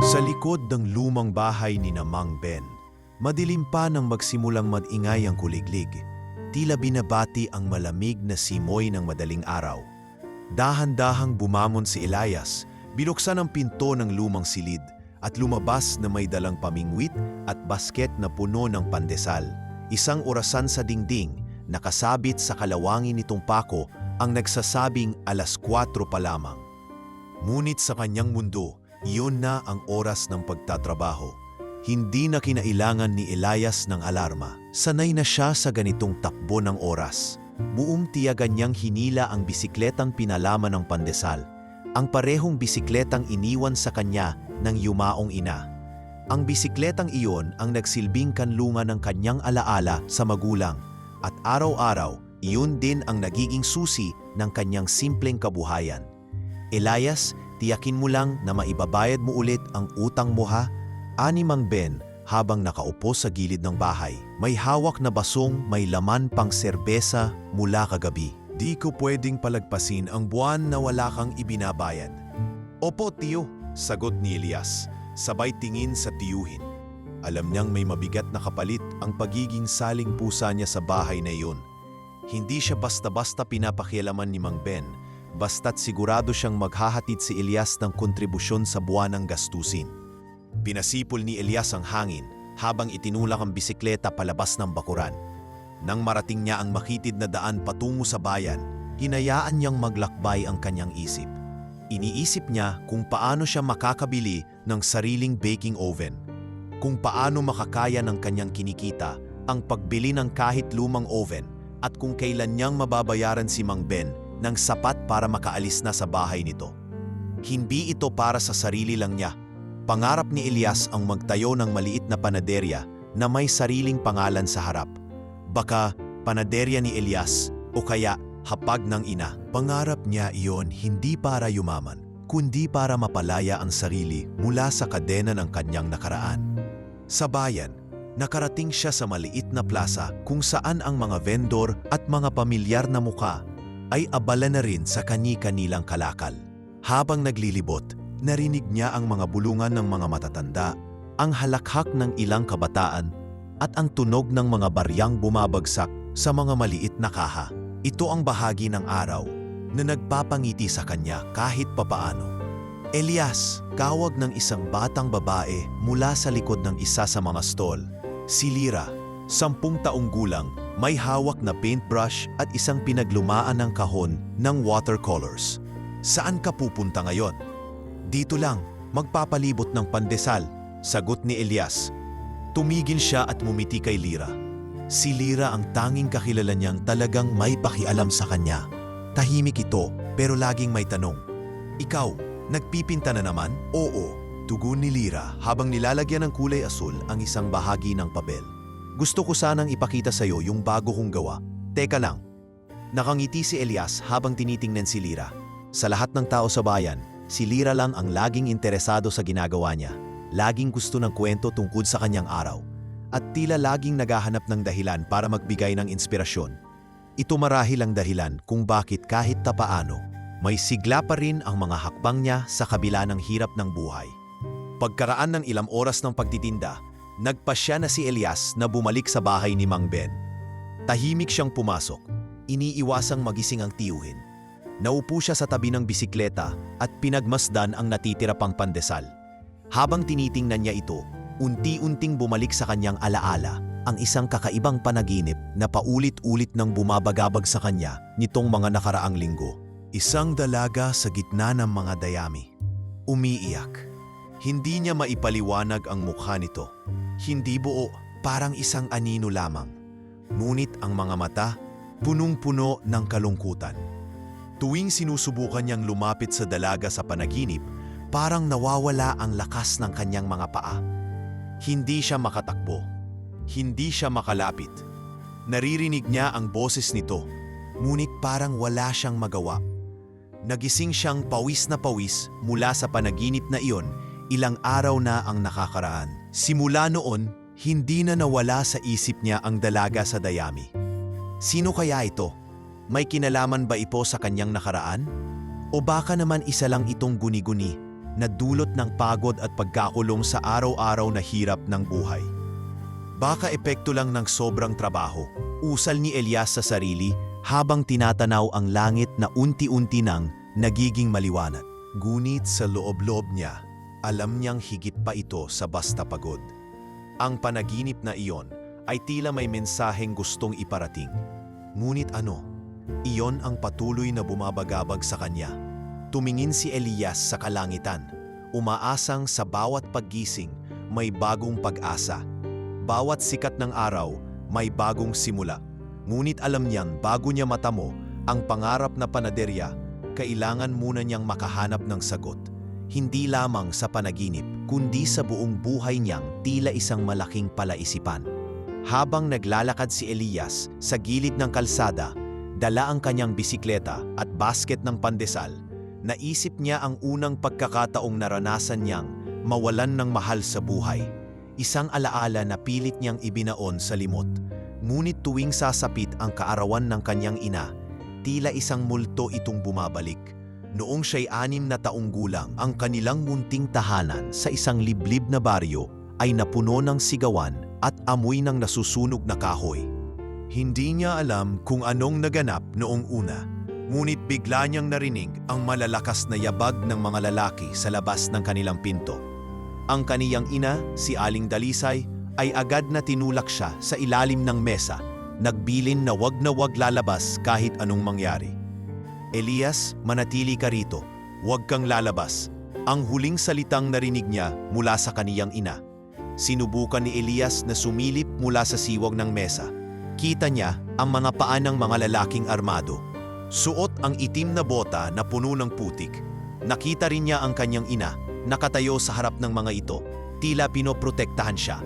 Sa likod ng lumang bahay ni Mang Ben, madilim pa nang magsimulang mag-ingay ang kuliglig. Tila binabati ang malamig na simoy ng madaling araw. Dahan-dahang bumamon si Elias, binuksan ang pinto ng lumang silid at lumabas na may dalang pamingwit at basket na puno ng pandesal. Isang orasan sa dingding, nakasabit sa kalawangin nitong pako ang nagsasabing 4:00 pa lamang. Ngunit sa kanyang mundo, iyon na ang oras ng pagtatrabaho. Hindi na kinailangan ni Elias ng alarma. Sanay na siya sa ganitong takbo ng oras. Buong tiyagan niyang hinila ang bisikletang pinalaman ng pandesal. Ang parehong bisikletang iniwan sa kanya ng yumaong ina. Ang bisikletang iyon ang nagsilbing kanlungan ng kanyang alaala sa magulang. At araw-araw, iyon din ang nagiging susi ng kanyang simpleng kabuhayan. Elias, tiyakin mo lang na maibabayad mo ulit ang utang mo ha? Ani Mang Ben habang nakaupo sa gilid ng bahay. May hawak na basong may laman pang serbesa mula kagabi. Di ko pwedeng palagpasin ang buwan na wala kang ibinabayad. Opo, tiyo, sagot ni Elias, sabay tingin sa tiyuhin. Alam niyang may mabigat na kapalit ang pagiging saling pusa niya sa bahay na iyon. Hindi siya basta-basta pinapakialaman ni Mang Ben, basta't sigurado siyang maghahatid si Elias ng kontribusyon sa buwanang gastusin. Pinasipol ni Elias ang hangin habang itinulak ang bisikleta palabas ng bakuran. Nang marating niya ang makitid na daan patungo sa bayan, hinayaan niyang maglakbay ang kanyang isip. Iniisip niya kung paano siya makakabili ng sariling baking oven, kung paano makakaya ng kanyang kinikita ang pagbili ng kahit lumang oven at kung kailan niyang mababayaran si Mang Ben ng sapat para makaalis na sa bahay nito. Hindi ito para sa sarili lang niya. Pangarap ni Elias ang magtayo ng maliit na panaderya na may sariling pangalan sa harap. Baka panaderya ni Elias o kaya hapag ng ina. Pangarap niya iyon hindi para yumaman, kundi para mapalaya ang sarili mula sa kadena ng kanyang nakaraan. Sa bayan, nakarating siya sa maliit na plaza kung saan ang mga vendor at mga pamilyar na muka ay abala na rin sa kani-kanilang kalakal. Habang naglilibot, narinig niya ang mga bulungan ng mga matatanda, ang halakhak ng ilang kabataan, at ang tunog ng mga baryang bumabagsak sa mga maliit na kaha. Ito ang bahagi ng araw na nagpapangiti sa kanya kahit papaano. Elias, kawag ng isang batang babae mula sa likod ng isa sa mga stall. Si Lyra, 10 taong gulang, may hawak na paintbrush at isang pinaglumaan ng kahon ng watercolors. Saan ka pupunta ngayon? Dito lang, magpapalibot ng pandesal, sagot ni Elias. Tumigil siya at mumiti kay Lyra. Si Lyra ang tanging kakilala niyang talagang may pakialam sa kanya. Tahimik ito, pero laging may tanong. Ikaw, nagpipinta na naman? Oo, tugon ni Lyra habang nilalagyan ng kulay asul ang isang bahagi ng papel. Gusto ko sanang ipakita sa iyo yung bago kong gawa. Teka lang. Nakangiti si Elias habang tinitingnan si Lyra. Sa lahat ng tao sa bayan, si Lyra lang ang laging interesado sa ginagawa niya. Laging gusto ng kwento tungkol sa kanyang araw. At tila laging naghahanap ng dahilan para magbigay ng inspirasyon. Ito marahil ang dahilan kung bakit kahit tapaano, may sigla pa rin ang mga hakbang niya sa kabila ng hirap ng buhay. Pagkaraan ng ilang oras ng pagtitinda, nagpasya na si Elias na bumalik sa bahay ni Mang Ben. Tahimik siyang pumasok, iniiwasang magising ang tiyuhin. Naupo siya sa tabi ng bisikleta at pinagmasdan ang natitira pang pandesal. Habang tinitingnan niya ito, unti-unting bumalik sa kanyang alaala ang isang kakaibang panaginip na paulit-ulit nang bumabagabag sa kanya nitong mga nakaraang linggo. Isang dalaga sa gitna ng mga dayami. Umiiyak. Hindi niya maipaliwanag ang mukha nito. Hindi buo, parang isang anino lamang. Ngunit ang mga mata, punong-puno ng kalungkutan. Tuwing sinusubukan niyang lumapit sa dalaga sa panaginip, parang nawawala ang lakas ng kanyang mga paa. Hindi siya makatakbo. Hindi siya makalapit. Naririnig niya ang boses nito, ngunit parang wala siyang magawa. Nagising siyang pawis na pawis mula sa panaginip na iyon, ilang araw na ang nakakaraan. Simula noon, hindi na nawala sa isip niya ang dalaga sa dayami. Sino kaya ito? May kinalaman ba ito sa kanyang nakaraan? O baka naman isa lang itong guni-guni na dulot ng pagod at pagkakulong sa araw-araw na hirap ng buhay? Baka epekto lang ng sobrang trabaho, usal ni Elias sa sarili habang tinatanaw ang langit na unti-unti nang nagiging maliwanag. Ngunit sa loob-loob niya, alam niyang higit pa ito sa basta pagod. Ang panaginip na iyon ay tila may mensaheng gustong iparating. Ngunit ano? Iyon ang patuloy na bumabagabag sa kanya. Tumingin si Elias sa kalangitan, umaasang sa bawat paggising may bagong pag-asa. Bawat sikat ng araw may bagong simula. Ngunit alam niyang bago niya matamo ang pangarap na panaderya, kailangan muna niyang makahanap ng sagot. Hindi lamang sa panaginip, kundi sa buong buhay niyang tila isang malaking palaisipan. Habang naglalakad si Elias sa gilid ng kalsada, dala ang kanyang bisikleta at basket ng pandesal, naisip niya ang unang pagkakataong naranasan niyang mawalan ng mahal sa buhay. Isang alaala na pilit niyang ibinaon sa limot. Ngunit tuwing sasapit ang kaarawan ng kanyang ina, tila isang multo itong bumabalik. Noong siya'y 6 na taong gulang, ang kanilang munting tahanan sa isang liblib na baryo ay napuno ng sigawan at amoy ng nasusunog na kahoy. Hindi niya alam kung anong naganap noong una, ngunit bigla niyang narinig ang malalakas na yabag ng mga lalaki sa labas ng kanilang pinto. Ang kaniyang ina, si Aling Dalisay, ay agad na tinulak siya sa ilalim ng mesa, nagbilin na wag lalabas kahit anong mangyari. Elias, manatili ka rito, wag kang lalabas. Ang huling salitang narinig niya mula sa kaniyang ina. Sinubukan ni Elias na sumilip mula sa siwag ng mesa. Kita niya ang mga paa ng mga lalaking armado. Suot ang itim na bota na puno ng putik. Nakita rin niya ang kanyang ina, nakatayo sa harap ng mga ito, tila pinoprotektahan siya.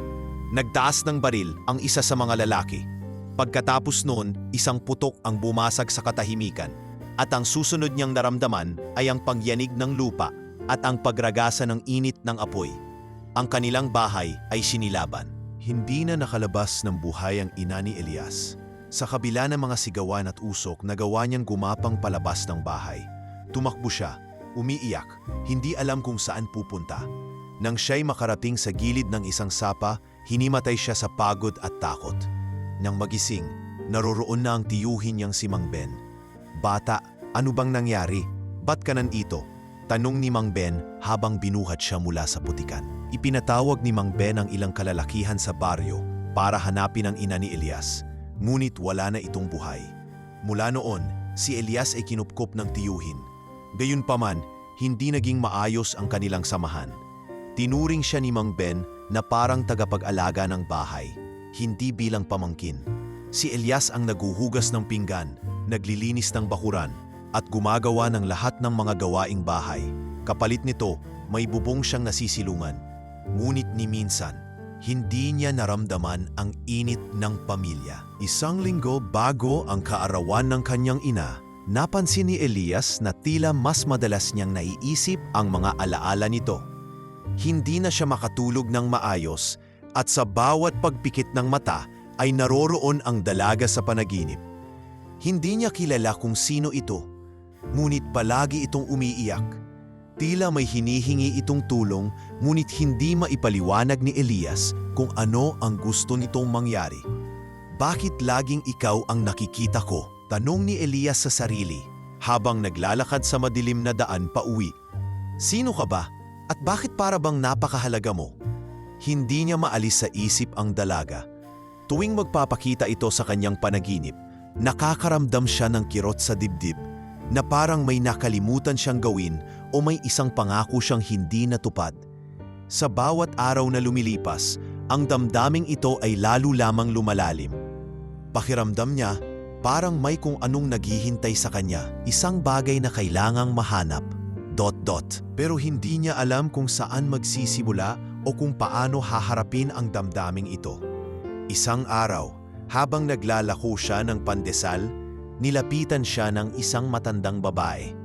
Nagtaas ng baril ang isa sa mga lalaki. Pagkatapos noon, isang putok ang bumasag sa katahimikan, at ang susunod niyang naramdaman ay ang pagyanig ng lupa at ang pagragasa ng init ng apoy. Ang kanilang bahay ay sinilaban. Hindi na nakalabas ng buhay ang ina ni Elias. Sa kabila ng mga sigawan at usok, nagawa niyang gumapang palabas ng bahay. Tumakbo siya, umiiyak, hindi alam kung saan pupunta. Nang siya'y makarating sa gilid ng isang sapa, hinimatay siya sa pagod at takot. Nang magising, naroroon na ang tiyuhin niyang si Mang Ben. "Bata, ano bang nangyari? Ba't ka nandito?" Tanong ni Mang Ben habang binuhat siya mula sa putikan. Ipinatawag ni Mang Ben ang ilang kalalakihan sa baryo para hanapin ang ina ni Elias, ngunit wala na itong buhay. Mula noon, si Elias ay kinupkop ng tiyuhin. Gayunpaman, hindi naging maayos ang kanilang samahan. Tinuring siya ni Mang Ben na parang tagapag-alaga ng bahay, hindi bilang pamangkin. Si Elias ang naguhugas ng pinggan, naglilinis ng bakuran, at gumagawa ng lahat ng mga gawaing bahay. Kapalit nito, may bubong siyang nasisilungan. Ngunit ni minsan, hindi niya naramdaman ang init ng pamilya. Isang linggo bago ang kaarawan ng kanyang ina, napansin ni Elias na tila mas madalas niyang naiisip ang mga alaala nito. Hindi na siya makatulog ng maayos at sa bawat pagpikit ng mata ay naroroon ang dalaga sa panaginip. Hindi niya kilala kung sino ito, ngunit palagi itong umiiyak. Tila may hinihingi itong tulong, ngunit hindi maipaliwanag ni Elias kung ano ang gusto nitong mangyari. "Bakit laging ikaw ang nakikita ko?" tanong ni Elias sa sarili habang naglalakad sa madilim na daan pauwi. "Sino ka ba? At bakit para bang napakahalaga mo?" Hindi niya maalis sa isip ang dalaga. Tuwing magpapakita ito sa kanyang panaginip, nakakaramdam siya ng kirot sa dibdib na parang may nakalimutan siyang gawin o may isang pangako siyang hindi natupad. Sa bawat araw na lumilipas, ang damdaming ito ay lalo lamang lumalalim. Pakiramdam niya, parang may kung anong naghihintay sa kanya, isang bagay na kailangang mahanap. ... Pero hindi niya alam kung saan magsisimula o kung paano haharapin ang damdaming ito. Isang araw, habang naglalako siya ng pandesal, nilapitan siya ng isang matandang babae.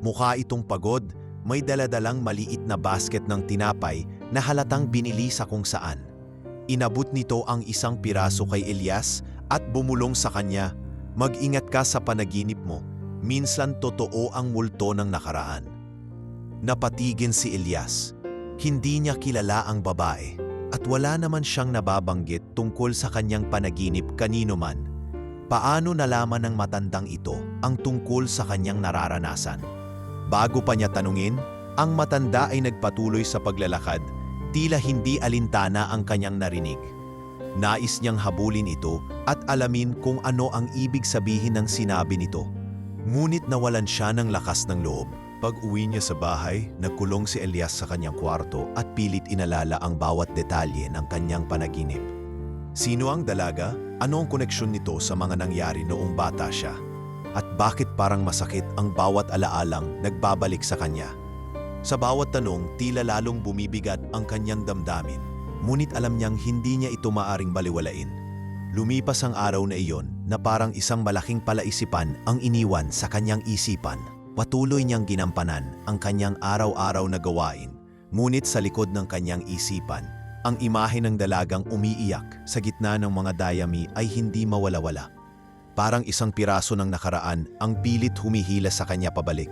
Mukha itong pagod, may daladalang maliit na basket ng tinapay na halatang binili sa kung saan. Inabot nito ang isang piraso kay Elias at bumulong sa kanya, Mag-ingat ka sa panaginip mo, minsan totoo ang multo ng nakaraan. Napatigin si Elias. Hindi niya kilala ang babae at wala naman siyang nababanggit tungkol sa kanyang panaginip kanino man. Paano nalaman ng matandang ito ang tungkol sa kanyang nararanasan? Bago pa niya tanungin, ang matanda ay nagpatuloy sa paglalakad, tila hindi alintana ang kanyang narinig. Nais niyang habulin ito at alamin kung ano ang ibig sabihin ng sinabi nito. Ngunit nawalan siya ng lakas ng loob. Pag-uwi niya sa bahay, nagkulong si Elias sa kanyang kwarto at pilit inalala ang bawat detalye ng kanyang panaginip. Sino ang dalaga? Ano ang koneksyon nito sa mga nangyari noong bata siya? At bakit parang masakit ang bawat alaalang nagbabalik sa kanya? Sa bawat tanong, tila lalong bumibigat ang kanyang damdamin. Ngunit alam niyang hindi niya ito maaring baliwalain. Lumipas ang araw na iyon na parang isang malaking palaisipan ang iniwan sa kanyang isipan. Patuloy niyang ginampanan ang kanyang araw-araw na gawain. Ngunit sa likod ng kanyang isipan, ang imahe ng dalagang umiiyak sa gitna ng mga dayami ay hindi mawala-wala. Parang isang piraso ng nakaraan ang pilit humihila sa kanya pabalik.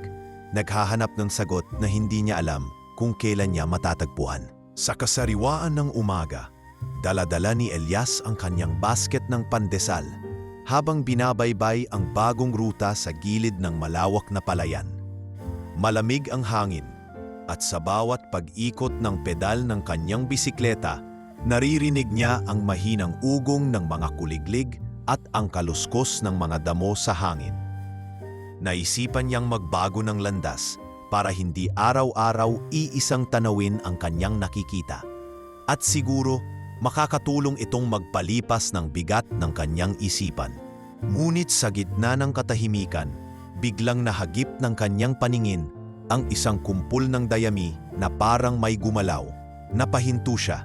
Naghahanap ng sagot na hindi niya alam kung kailan niya matatagpuan. Sa kasariwaan ng umaga, dala-dala ni Elias ang kanyang basket ng pandesal habang binabaybay ang bagong ruta sa gilid ng malawak na palayan. Malamig ang hangin at sa bawat pag-ikot ng pedal ng kanyang bisikleta, naririnig niya ang mahinang ugong ng mga kuliglig at ang kaluskos ng mga damo sa hangin. Naisipan niyang magbago ng landas para hindi araw-araw iisang tanawin ang kanyang nakikita. At siguro, makakatulong itong magpalipas ng bigat ng kanyang isipan. Ngunit sa gitna ng katahimikan, biglang nahagip ng kanyang paningin ang isang kumpul ng dayami na parang may gumalaw. Napahinto siya.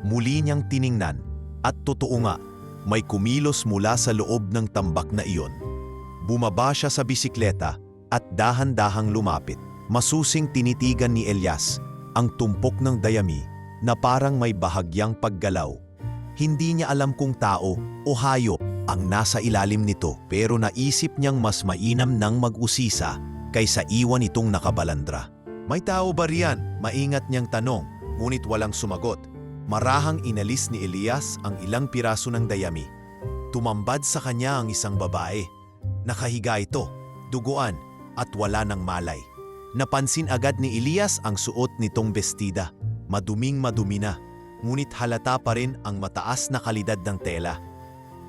Muli niyang tiningnan at totoo nga, may kumilos mula sa loob ng tambak na iyon. Bumaba siya sa bisikleta at dahan-dahang lumapit. Masusing tinitigan ni Elias ang tumpok ng dayami na parang may bahagyang paggalaw. Hindi niya alam kung tao o hayop ang nasa ilalim nito, pero naisip niyang mas mainam nang mag-usisa kaysa iwan itong nakabalandra. May tao ba riyan? Maingat niyang tanong, ngunit walang sumagot. Marahang inalis ni Elias ang ilang piraso ng dayami. Tumambad sa kanya ang isang babae. Nakahiga ito, duguan at wala ng malay. Napansin agad ni Elias ang suot nitong bestida. Maduming-madumi na, ngunit halata pa rin ang mataas na kalidad ng tela.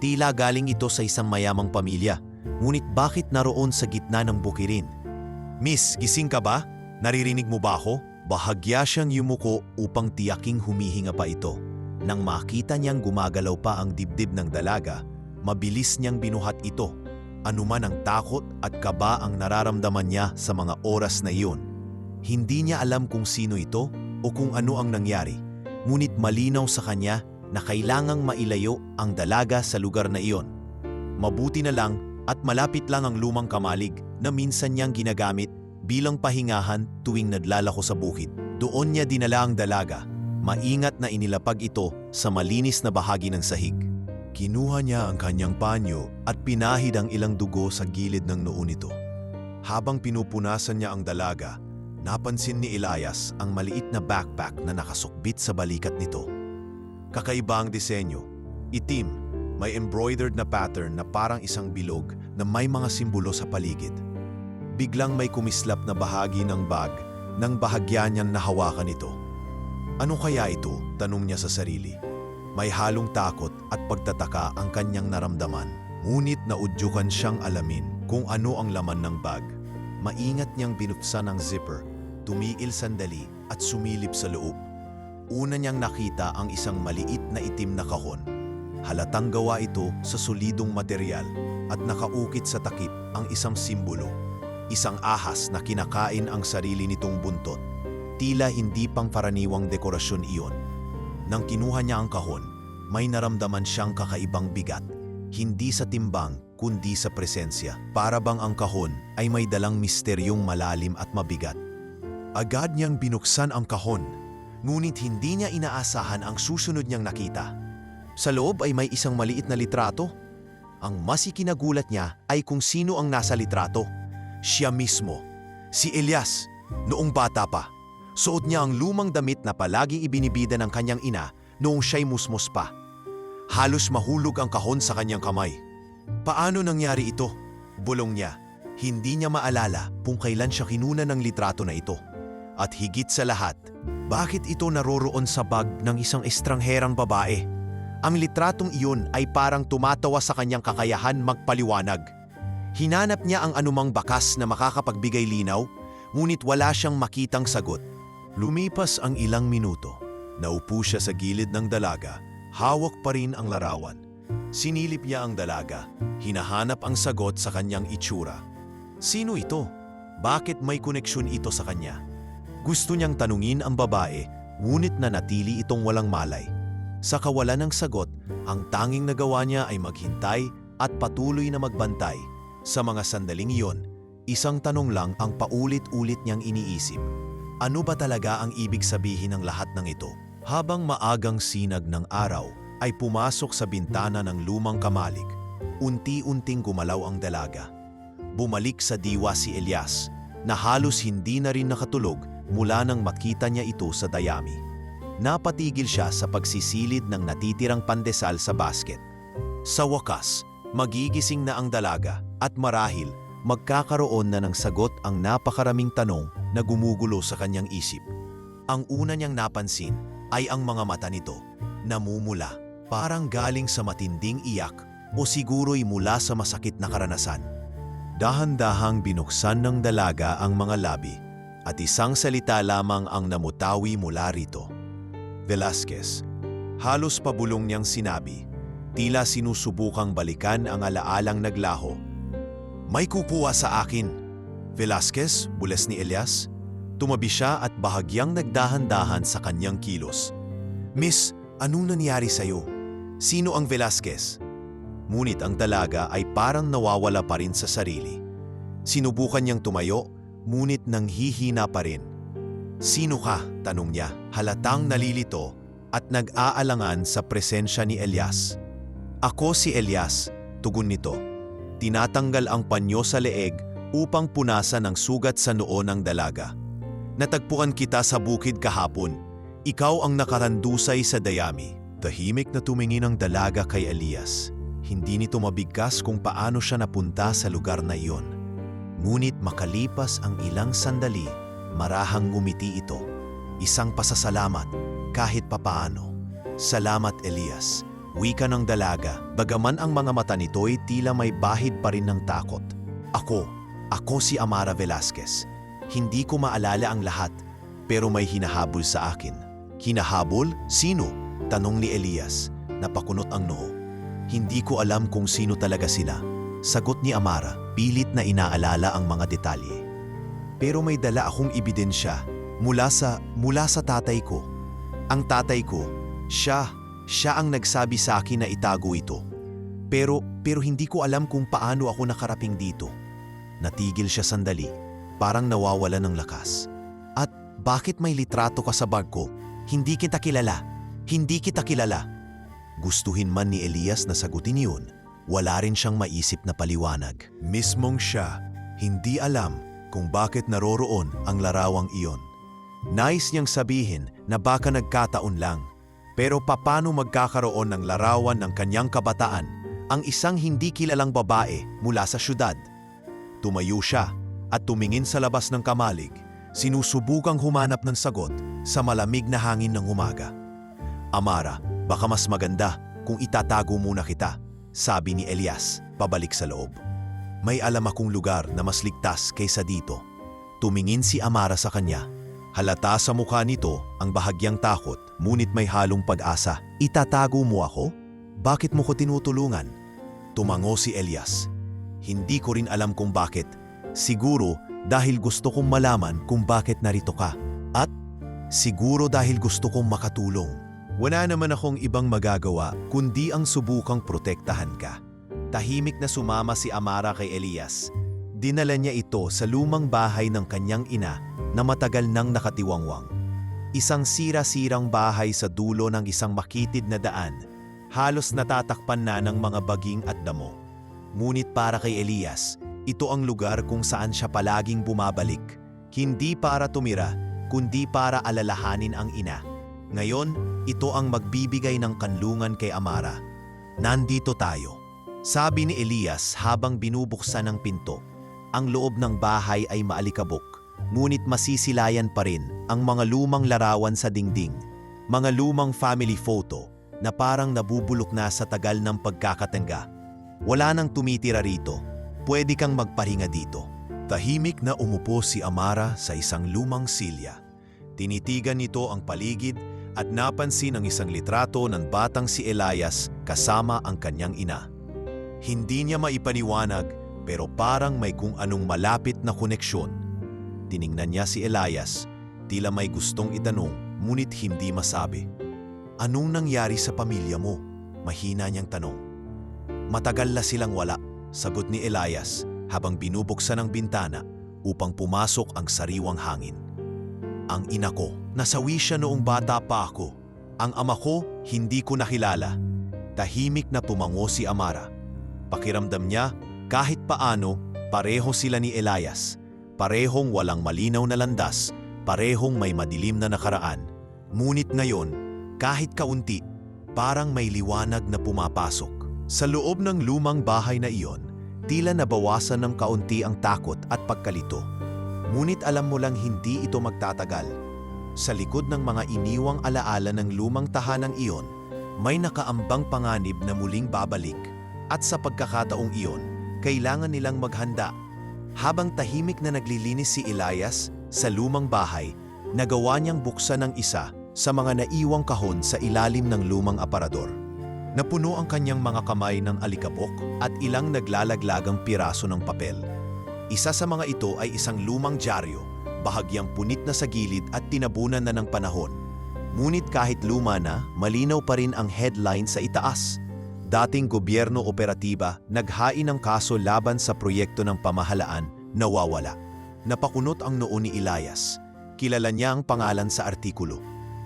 Tila galing ito sa isang mayamang pamilya, ngunit bakit naroon sa gitna ng bukirin? Miss, gising ka ba? Naririnig mo ba ako? Bahagya siyang yumuko upang tiyaking humihinga pa ito. Nang makita niyang gumagalaw pa ang dibdib ng dalaga, mabilis niyang binuhat ito. Anuman ang takot at kaba ang nararamdaman niya sa mga oras na iyon. Hindi niya alam kung sino ito o kung ano ang nangyari, ngunit malinaw sa kanya na kailangang mailayo ang dalaga sa lugar na iyon. Mabuti na lang at malapit lang ang lumang kamalig na minsan niyang ginagamit bilang pahingahan tuwing naglalako sa bukid. Doon niya dinala ang dalaga, maingat na inilapag ito sa malinis na bahagi ng sahig. Kinuha niya ang kanyang panyo at pinahid ang ilang dugo sa gilid ng noo nito. Habang pinupunasan niya ang dalaga, napansin ni Elias ang maliit na backpack na nakasukbit sa balikat nito. Kakaiba ang disenyo, itim, may embroidered na pattern na parang isang bilog na may mga simbolo sa paligid. Biglang may kumislap na bahagi ng bag nang bahagya niyang nahawakan ito. Ano kaya ito? Tanong niya sa sarili. May halong takot at pagtataka ang kanyang naramdaman. Ngunit naudyukan siyang alamin kung ano ang laman ng bag. Maingat niyang binuksan ang zipper, tumiil sandali at sumilip sa loob. Una niyang nakita ang isang maliit na itim na kahon. Halatang gawa ito sa solidong material at nakaukit sa takip ang isang simbolo. Isang ahas na kinakain ang sarili nitong buntot. Tila hindi pang karaniwang dekorasyon iyon. Nang kinuha niya ang kahon, may naramdaman siyang kakaibang bigat. Hindi sa timbang, kundi sa presensya. Para bang ang kahon ay may dalang misteryong malalim at mabigat. Agad niyang binuksan ang kahon, ngunit hindi niya inaasahan ang susunod niyang nakita. Sa loob ay may isang maliit na litrato. Ang mas ikinagulat niya ay kung sino ang nasa litrato. Siya mismo, si Elias, noong bata pa. Suot niya ang lumang damit na palaging ibinibida ng kanyang ina noong siya'y musmos pa. Halos mahulog ang kahon sa kanyang kamay. Paano nangyari ito? Bulong niya. Hindi niya maalala kung kailan siya kinuna ng litrato na ito. At higit sa lahat, bakit ito naroroon sa bag ng isang estrangherang babae? Ang litratong iyon ay parang tumatawa sa kanyang kakayahan magpaliwanag. Hinanap niya ang anumang bakas na makakapagbigay linaw, ngunit wala siyang makitang sagot. Lumipas ang ilang minuto. Naupo siya sa gilid ng dalaga, hawak pa rin ang larawan. Sinilip niya ang dalaga, hinahanap ang sagot sa kanyang itsura. Sino ito? Bakit may koneksyon ito sa kanya? Gusto niyang tanungin ang babae, ngunit nanatili itong walang malay. Sa kawalan ng sagot, ang tanging nagawa niya ay maghintay at patuloy na magbantay. Sa mga sandaling iyon, isang tanong lang ang paulit-ulit niyang iniisip. Ano ba talaga ang ibig sabihin ng lahat ng ito? Habang maagang sinag ng araw, ay pumasok sa bintana ng lumang kamalig. Unti-unting gumalaw ang dalaga. Bumalik sa diwa si Elias, na halos hindi na rin nakatulog mula nang makita niya ito sa dayami. Napatigil siya sa pagsisilid ng natitirang pandesal sa basket. Sa wakas, magigising na ang dalaga at marahil magkakaroon na ng sagot ang napakaraming tanong na gumugulo sa kanyang isip. Ang una niyang napansin ay ang mga mata nito, namumula, parang galing sa matinding iyak o siguro'y mula sa masakit na karanasan. Dahan-dahang binuksan ng dalaga ang mga labi at isang salita lamang ang namutawi mula rito. Velasquez. Halos pabulong niyang sinabi, tila sinusubukang balikan ang alaalang naglaho. May kukuha sa akin. Velasquez, bules ni Elias. Tumabi siya at bahagyang nagdahan-dahan sa kanyang kilos. Miss, anong nangyari sa'yo? Sino ang Velasquez? Ngunit ang dalaga ay parang nawawala pa rin sa sarili. Sinubukan niyang tumayo, ngunit nanghihina pa rin. Sino ka? Tanong niya, halatang nalilito at nag-aalangan sa presensya ni Elias. Ako si Elias, tugon nito. Tinatanggal ang panyo sa leeg upang punasan ang sugat sa noo ng dalaga. Natagpuan kita sa bukid kahapon. Ikaw ang nakarandusay sa dayami. Tahimik na tumingin ang dalaga kay Elias. Hindi nito mabigkas kung paano siya napunta sa lugar na iyon. Ngunit makalipas ang ilang sandali, marahang ngumiti ito. Isang pasasalamat, kahit papaano. Salamat, Elias. Wika ng dalaga, bagaman ang mga mata nito'y tila may bahid pa rin ng takot. Ako si Amara Velasquez. Hindi ko maalala ang lahat, pero may hinahabol sa akin. Hinahabol? Sino? Tanong ni Elias, napakunot ang noo. Hindi ko alam kung sino talaga sila. Sagot ni Amara, pilit na inaalala ang mga detalye. Pero may dala akong ebidensya mula sa tatay ko. Ang tatay ko, siya ang nagsabi sa akin na itago ito. Pero hindi ko alam kung paano ako nakarating dito. Natigil siya sandali, parang nawawala ng lakas. At bakit may litrato ka sa bag ko? Hindi kita kilala. Hindi kita kilala. Gustuhin man ni Elias na sagutin yun, wala rin siyang maisip na paliwanag. Mismong siya, hindi alam kung bakit naroroon ang larawang iyon. Nais niyang sabihin na baka nagkataon lang, pero paano magkakaroon ng larawan ng kanyang kabataan ang isang hindi kilalang babae mula sa syudad? Tumayo siya at tumingin sa labas ng kamalig, sinusubukang humanap ng sagot sa malamig na hangin ng umaga. Amara, baka mas maganda kung itatago muna kita, sabi ni Elias, pabalik sa loob. May alam akong lugar na mas ligtas kaysa dito. Tumingin si Amara sa kanya. Halata sa mukha nito ang bahagyang takot, ngunit may halong pag-asa. Itatago mo ako? Bakit mo ko tinutulungan? Tumango si Elias. Hindi ko rin alam kung bakit. Siguro dahil gusto kong malaman kung bakit narito ka. At siguro dahil gusto kong makatulong. Wala naman akong ibang magagawa kundi ang subukang protektahan ka. Tahimik na sumama si Amara kay Elias. Dinala niya ito sa lumang bahay ng kanyang ina na matagal nang nakatiwangwang. Isang sira-sirang bahay sa dulo ng isang makitid na daan, halos natatakpan na ng mga baging at damo. Ngunit para kay Elias, ito ang lugar kung saan siya palaging bumabalik. Hindi para tumira, kundi para alalahanin ang ina. Ngayon, ito ang magbibigay ng kanlungan kay Amara. Nandito tayo. Sabi ni Elias habang binubuksan ang pinto. Ang loob ng bahay ay maalikabok, ngunit masisilayan pa rin ang mga lumang larawan sa dingding. Mga lumang family photo na parang nabubulok na sa tagal ng pagkakatengga. Wala nang tumitira rito. Pwede kang magpahinga dito. Tahimik na umupo si Amara sa isang lumang silya. Tinitigan nito ang paligid at napansin ang isang litrato ng batang si Elias kasama ang kanyang ina. Hindi niya maipaniwanag pero parang may kung anong malapit na koneksyon. Tiningnan niya si Elias, tila may gustong itanong ngunit hindi masabi. Anong nangyari sa pamilya mo? Mahina niyang tanong. Matagal na silang wala, sagot ni Elias habang binubuksan ang bintana upang pumasok ang sariwang hangin. Ang ina ko, nasawi siya noong bata pa ako. Ang ama ko, hindi ko nakilala. Tahimik na tumango si Amara. Pakiramdam niya, kahit paano, pareho sila ni Elias. Parehong walang malinaw na landas, parehong may madilim na nakaraan. Ngunit ngayon, kahit kaunti, parang may liwanag na pumapasok. Sa loob ng lumang bahay na iyon, tila nabawasan ng kaunti ang takot at pagkalito. Ngunit alam mo lang hindi ito magtatagal. Sa likod ng mga iniwang alaala ng lumang tahanang iyon, may nakaambang panganib na muling babalik. At sa pagkakataong iyon, kailangan nilang maghanda. Habang tahimik na naglilinis si Elias sa lumang bahay, nagawa niyang buksan ang isa sa mga naiwang kahon sa ilalim ng lumang aparador. Napuno ang kanyang mga kamay ng alikabok at ilang naglalaglagang piraso ng papel. Isa sa mga ito ay isang lumang dyaryo, bahagyang punit na sa gilid at tinabunan na ng panahon. Ngunit kahit luma na, malinaw pa rin ang headline sa itaas. Dating gobyerno operatiba, naghain ng kaso laban sa proyekto ng pamahalaan, nawawala. Napakunot ang noo ni Elias. Kilala niya ang pangalan sa artikulo.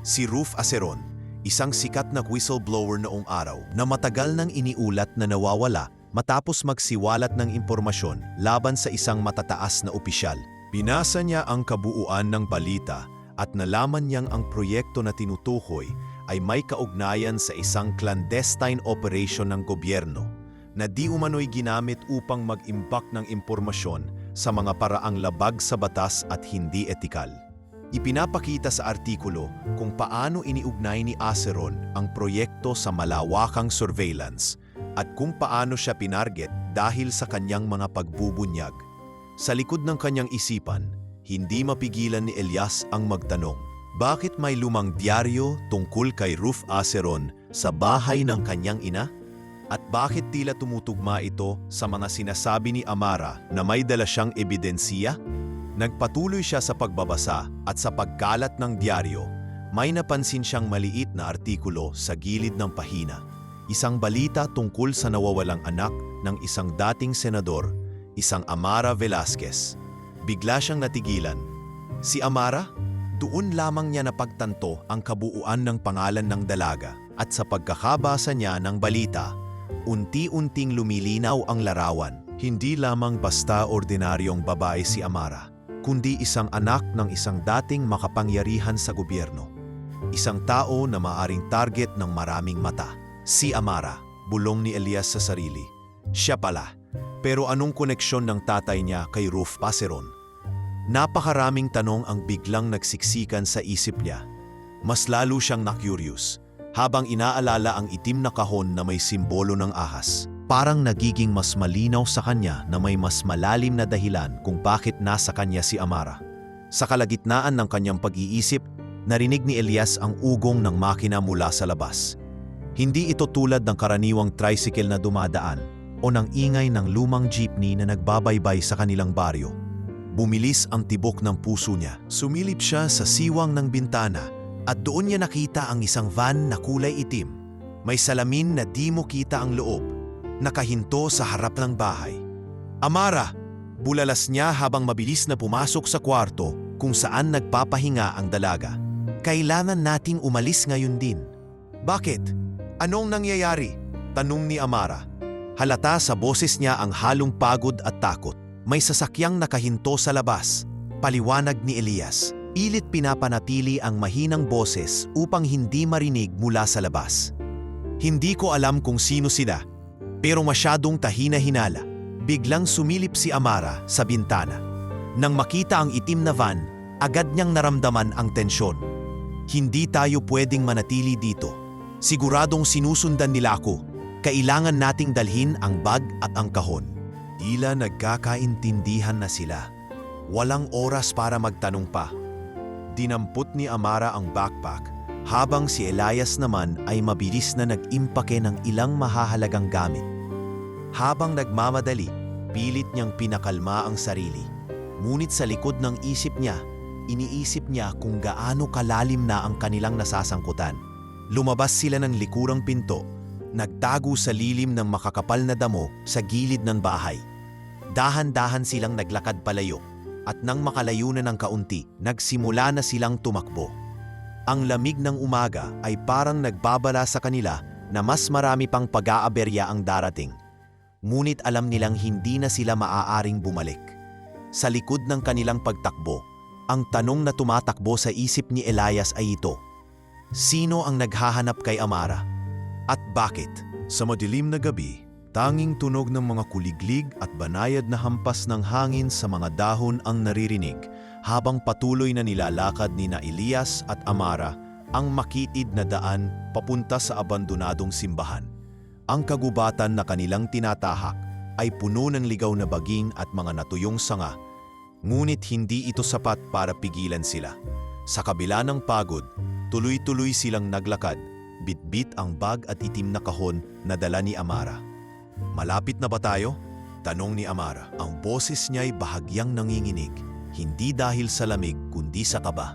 Si Ruth Aceron, isang sikat na whistleblower noong araw na matagal nang iniulat na nawawala matapos magsiwalat ng impormasyon laban sa isang matataas na opisyal. Binasa niya ang kabuuan ng balita at nalaman niyang ang proyekto na tinutukoy ay may kaugnayan sa isang clandestine operation ng gobyerno na di umano'y ginamit upang mag-imbak ng impormasyon sa mga paraang labag sa batas at hindi etikal. Ipinapakita sa artikulo kung paano iniugnay ni Aceron ang proyekto sa malawakang surveillance at kung paano siya pinarget dahil sa kanyang mga pagbubunyag. Sa likod ng kanyang isipan, hindi mapigilan ni Elias ang magtanong, bakit may lumang dyaryo tungkol kay Ruth Aceron sa bahay ng kanyang ina? At bakit tila tumutugma ito sa mga sinasabi ni Amara na may dala siyang ebidensiya? Nagpatuloy siya sa pagbabasa at sa pagkalat ng dyaryo, may napansin siyang maliit na artikulo sa gilid ng pahina. Isang balita tungkol sa nawawalang anak ng isang dating senador, isang Amara Velasquez. Bigla siyang natigilan. Si Amara? Doon lamang niya napagtanto ang kabuuan ng pangalan ng dalaga at sa pagkakabasa niya ng balita, unti-unting lumilinaw ang larawan. Hindi lamang basta ordinaryong babae si Amara, kundi isang anak ng isang dating makapangyarihan sa gobyerno. Isang tao na maaring target ng maraming mata. Si Amara, bulong ni Elias sa sarili. Siya pala. Pero anong koneksyon ng tatay niya kay Ruth Aceron? Napakaraming tanong ang biglang nagsiksikan sa isip niya. Mas lalo siyang na-curious habang inaalala ang itim na kahon na may simbolo ng ahas. Parang nagiging mas malinaw sa kanya na may mas malalim na dahilan kung bakit nasa kanya si Amara. Sa kalagitnaan ng kanyang pag-iisip, narinig ni Elias ang ugong ng makina mula sa labas. Hindi ito tulad ng karaniwang tricycle na dumadaan o ng ingay ng lumang jeepney na nagbabaybay sa kanilang baryo. Bumilis ang tibok ng puso niya. Sumilip siya sa siwang ng bintana at doon niya nakita ang isang van na kulay itim. May salamin na di mo kita ang loob. Nakahinto sa harap ng bahay. Amara! Bulalas niya habang mabilis na pumasok sa kwarto kung saan nagpapahinga ang dalaga. Kailangan nating umalis ngayon din. Bakit? Anong nangyayari? Tanong ni Amara. Halata sa boses niya ang halong pagod at takot. May sasakyang nakahinto sa labas. Paliwanag ni Elias. Ilit pinapanatili ang mahinang boses upang hindi marinig mula sa labas. Hindi ko alam kung sino sila, pero masyadong tahina-hinala. Biglang sumilip si Amara sa bintana. Nang makita ang itim na van, agad niyang naramdaman ang tensyon. Hindi tayo pwedeng manatili dito. Siguradong sinusundan nila ako. Kailangan nating dalhin ang bag at ang kahon. Tila nagkakaintindihan na sila. Walang oras para magtanong pa. Dinampot ni Amara ang backpack habang si Elias naman ay mabilis na nag-impake ng ilang mahahalagang gamit. Habang nagmamadali, pilit niyang pinakalma ang sarili. Ngunit sa likod ng isip niya, iniisip niya kung gaano kalalim na ang kanilang nasasangkutan. Lumabas sila ng likurang pinto. Nagtago sa lilim ng makakapal na damo sa gilid ng bahay. Dahan-dahan silang naglakad palayo at nang makalayo na ng kaunti, nagsimula na silang tumakbo. Ang lamig ng umaga ay parang nagbabala sa kanila na mas marami pang pag-aaberya ang darating. Ngunit alam nilang hindi na sila maaaring bumalik. Sa likod ng kanilang pagtakbo, ang tanong na tumatakbo sa isip ni Elias ay ito: sino ang naghahanap kay Amara? At bakit? Sa madilim na gabi, tanging tunog ng mga kuliglig at banayad na hampas ng hangin sa mga dahon ang naririnig habang patuloy na nilalakad nina Elias at Amara ang makitid na daan papunta sa abandonadong simbahan. Ang kagubatan na kanilang tinatahak ay puno ng ligaw na baging at mga natuyong sanga, ngunit hindi ito sapat para pigilan sila. Sa kabila ng pagod, tuloy-tuloy silang naglakad. Bitbit ang bag at itim na kahon na dala ni Amara. Malapit na ba tayo? Tanong ni Amara. Ang boses niya'y bahagyang nanginginig, hindi dahil sa lamig kundi sa kaba.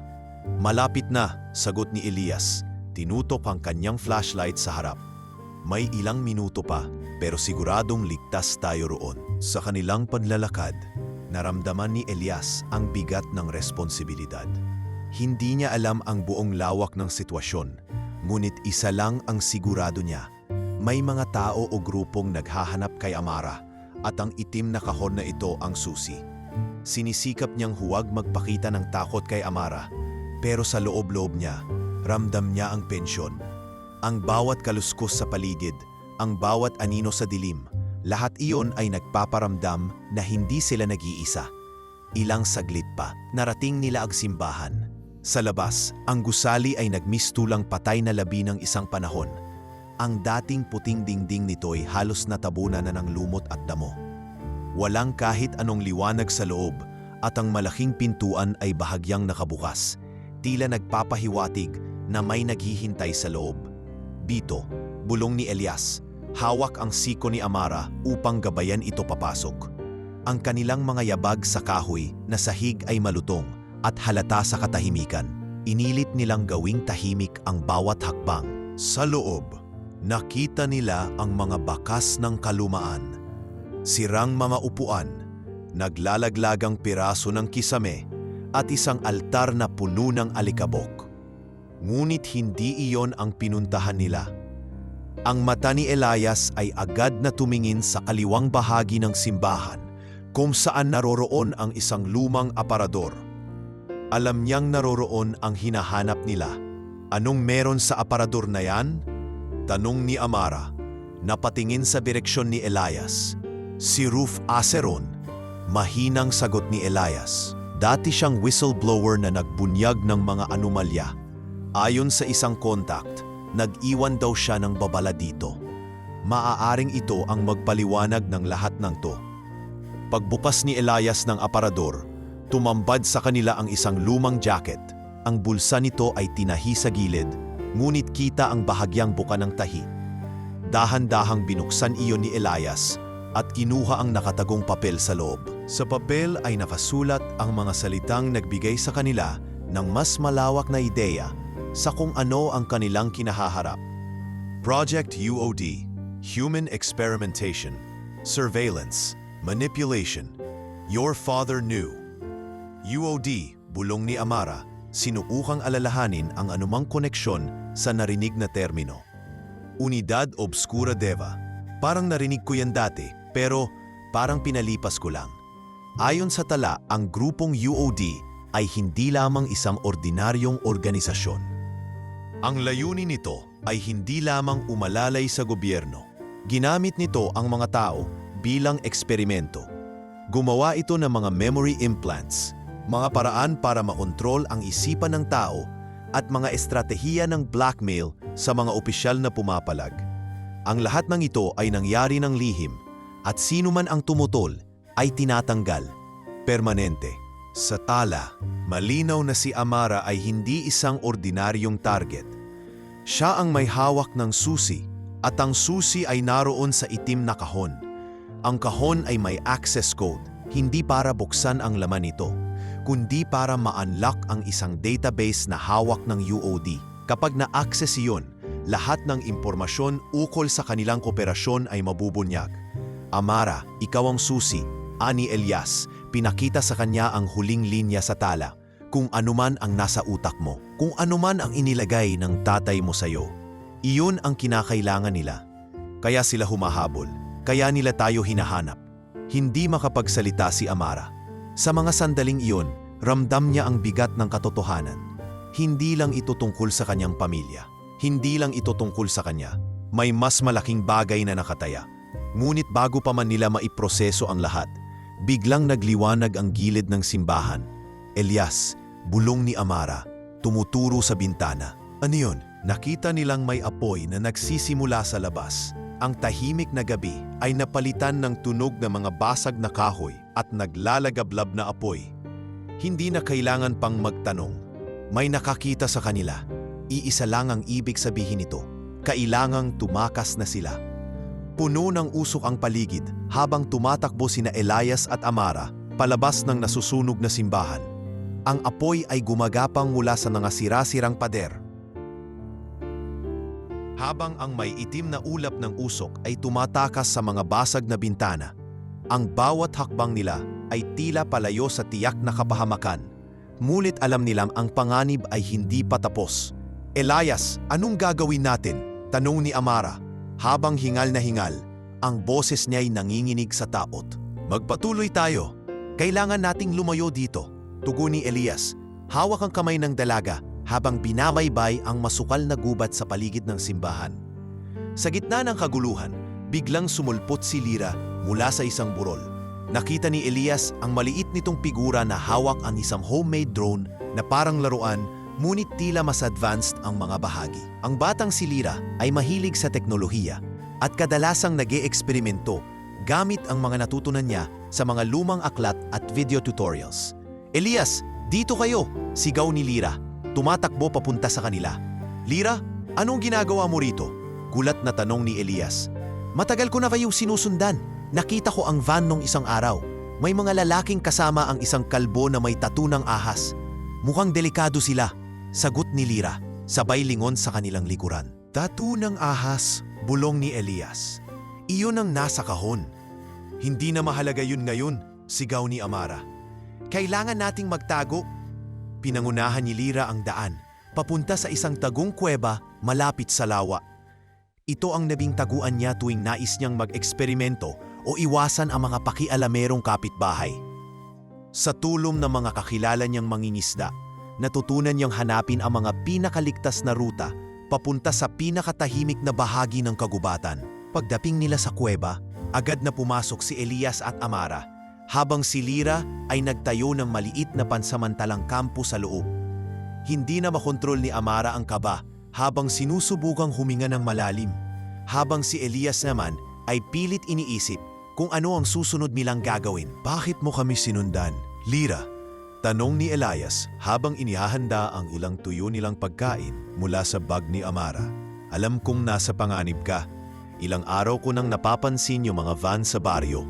Malapit na, sagot ni Elias. Tinutok ang kanyang flashlight sa harap. May ilang minuto pa, pero siguradong ligtas tayo roon. Sa kanilang paglalakad, naramdaman ni Elias ang bigat ng responsibilidad. Hindi niya alam ang buong lawak ng sitwasyon. Ngunit isa lang ang sigurado niya, may mga tao o grupong naghahanap kay Amara at ang itim na kahon na ito ang susi. Sinisikap niyang huwag magpakita ng takot kay Amara, pero sa loob-loob niya, ramdam niya ang pensyon. Ang bawat kaluskos sa paligid, ang bawat anino sa dilim, lahat iyon ay nagpaparamdam na hindi sila nag-iisa. Ilang saglit pa, narating nila ang simbahan. Sa labas, ang gusali ay nagmistulang patay na labi ng isang panahon. Ang dating puting dingding nito'y halos natabunan na ng lumot at damo. Walang kahit anong liwanag sa loob at ang malaking pintuan ay bahagyang nakabukas. Tila nagpapahiwatig na may naghihintay sa loob. Bito, bulong ni Elias, hawak ang siko ni Amara upang gabayan ito papasok. Ang kanilang mga yabag sa kahoy na sahig ay malutong at halata sa katahimikan. Inilit nilang gawing tahimik ang bawat hakbang. Sa loob, nakita nila ang mga bakas ng kalumaan. Sirang mga upuan, naglalaglagang piraso ng kisame, at isang altar na puno ng alikabok. Ngunit hindi iyon ang pinuntahan nila. Ang mata ni Elias ay agad na tumingin sa kaliwang bahagi ng simbahan, kung saan naroroon ang isang lumang aparador. Alam niyang naroroon ang hinahanap nila. Anong meron sa aparador na yan? Tanong ni Amara, napatingin sa direksyon ni Elias. Si Ruth Aceron. Mahinang sagot ni Elias. Dati siyang whistleblower na nagbunyag ng mga anomalya. Ayon sa isang contact, nag-iwan daw siya ng babala dito. Maaaring ito ang magpaliwanag ng lahat ng to. Pagbukas ni Elias ng aparador, tumambad sa kanila ang isang lumang jacket. Ang bulsa nito ay tinahi sa gilid, ngunit kita ang bahagyang buka ng tahi. Dahan-dahang binuksan iyon ni Elias at kinuha ang nakatagong papel sa loob. Sa papel ay nakasulat ang mga salitang nagbigay sa kanila ng mas malawak na ideya sa kung ano ang kanilang kinahaharap. Project UOD, Human Experimentation, Surveillance, Manipulation. Your father knew. UOD, bulong ni Amara, sinubukang alalahanin ang anumang koneksyon sa narinig na termino. Unidad Obscura Deva, Parang narinig ko yan dati, pero parang pinalipas ko lang. Ayon sa tala, ang grupong UOD ay hindi lamang isang ordinaryong organisasyon. Ang layunin nito ay hindi lamang umalalay sa gobyerno. Ginamit nito ang mga tao bilang eksperimento. Gumawa ito ng mga memory implants, mga paraan para makontrol ang isipan ng tao at mga estratehiya ng blackmail sa mga opisyal na pumapalag. Ang lahat ng ito ay nangyari ng lihim at sino man ang tumutol ay tinatanggal, permanente. Sa tala, malinaw na si Amara ay hindi isang ordinaryong target. Siya ang may hawak ng susi at ang susi ay naroon sa itim na kahon. Ang kahon ay may access code, hindi para buksan ang laman nito, kundi para ma-unlock ang isang database na hawak ng UOD. Kapag na-access iyon, lahat ng impormasyon ukol sa kanilang kooperasyon ay mabubunyag. Amara, ikaw ang susi, ani Elias, pinakita sa kanya ang huling linya sa tala. Kung anuman ang nasa utak mo, kung anuman ang inilagay ng tatay mo sa iyo, iyon ang kinakailangan nila. Kaya sila humahabol, kaya nila tayo hinahanap. Hindi makapagsalita si Amara. Sa mga sandaling iyon, ramdam niya ang bigat ng katotohanan. Hindi lang ito tungkol sa kanyang pamilya. Hindi lang ito tungkol sa kanya. May mas malaking bagay na nakataya. Ngunit bago pa man nila maiproseso ang lahat, biglang nagliwanag ang gilid ng simbahan. Elias, bulong ni Amara, tumuturo sa bintana. Ano yun? Nakita nilang may apoy na nagsisimula sa labas. Ang tahimik na gabi ay napalitan ng tunog ng mga basag na kahoy at naglalagablab na apoy. Hindi na kailangan pang magtanong. May nakakita sa kanila. Iisa lang ang ibig sabihin nito. Kailangang tumakas na sila. Puno ng usok ang paligid habang tumatakbo sina Elias at Amara palabas ng nasusunog na simbahan. Ang apoy ay gumagapang mula sa mga sira-sirang pader. Habang ang may itim na ulap ng usok ay tumatakas sa mga basag na bintana, ang bawat hakbang nila ay tila palayo sa tiyak na kapahamakan. Ngunit alam nilang ang panganib ay hindi pa tapos. Elias, anong gagawin natin? Tanong ni Amara. Habang hingal na hingal, ang boses niya ay nanginginig sa takot. Magpatuloy tayo. Kailangan nating lumayo dito. Tugon ni Elias. Hawak ang kamay ng dalaga habang binabaybay ang masukal na gubat sa paligid ng simbahan. Sa gitna ng kaguluhan, biglang sumulpot si Lyra mula sa isang burol. Nakita ni Elias ang maliit nitong figura na hawak ang isang homemade drone na parang laruan, ngunit tila mas advanced ang mga bahagi. Ang batang si Lyra ay mahilig sa teknolohiya at kadalasang nag-e-eksperimento gamit ang mga natutunan niya sa mga lumang aklat at video tutorials. Elias, dito kayo! Sigaw ni Lyra. Tumatakbo papunta sa kanila. Lyra, anong ginagawa mo rito? Gulat na tanong ni Elias. Matagal ko na kayo sinusundan. Nakita ko ang van nung isang araw. May mga lalaking kasama ang isang kalbo na may tattoo ng ahas. Mukhang delikado sila. Sagot ni Lyra, sabay lingon sa kanilang likuran. Tattoo ng ahas, bulong ni Elias. Iyon ang nasa kahon. Hindi na mahalaga yun ngayon, sigaw ni Amara. Kailangan nating magtago. Pinangunahan ni Lyra ang daan, papunta sa isang tagong kuweba malapit sa lawa. Ito ang nabing taguan niya tuwing nais niyang mag-eksperimento o iwasan ang mga pakialamerong kapitbahay. Sa tulong ng mga kakilala niyang mangingisda, natutunan niyang hanapin ang mga pinakaligtas na ruta papunta sa pinakatahimik na bahagi ng kagubatan. Pagdating nila sa kuweba, agad na pumasok si Elias at Amara, habang si Lyra ay nagtayo ng maliit na pansamantalang kampo sa loob. Hindi na makontrol ni Amara ang kaba habang sinusubukang huminga ng malalim, habang si Elias naman ay pilit iniisip kung ano ang susunod nilang gagawin. Bakit mo kami sinundan, Lyra? Tanong ni Elias habang inihahanda ang ilang tuyo nilang pagkain mula sa bag ni Amara. Alam kong nasa panganib ka. Ilang araw ko nang napapansin yung mga van sa baryo.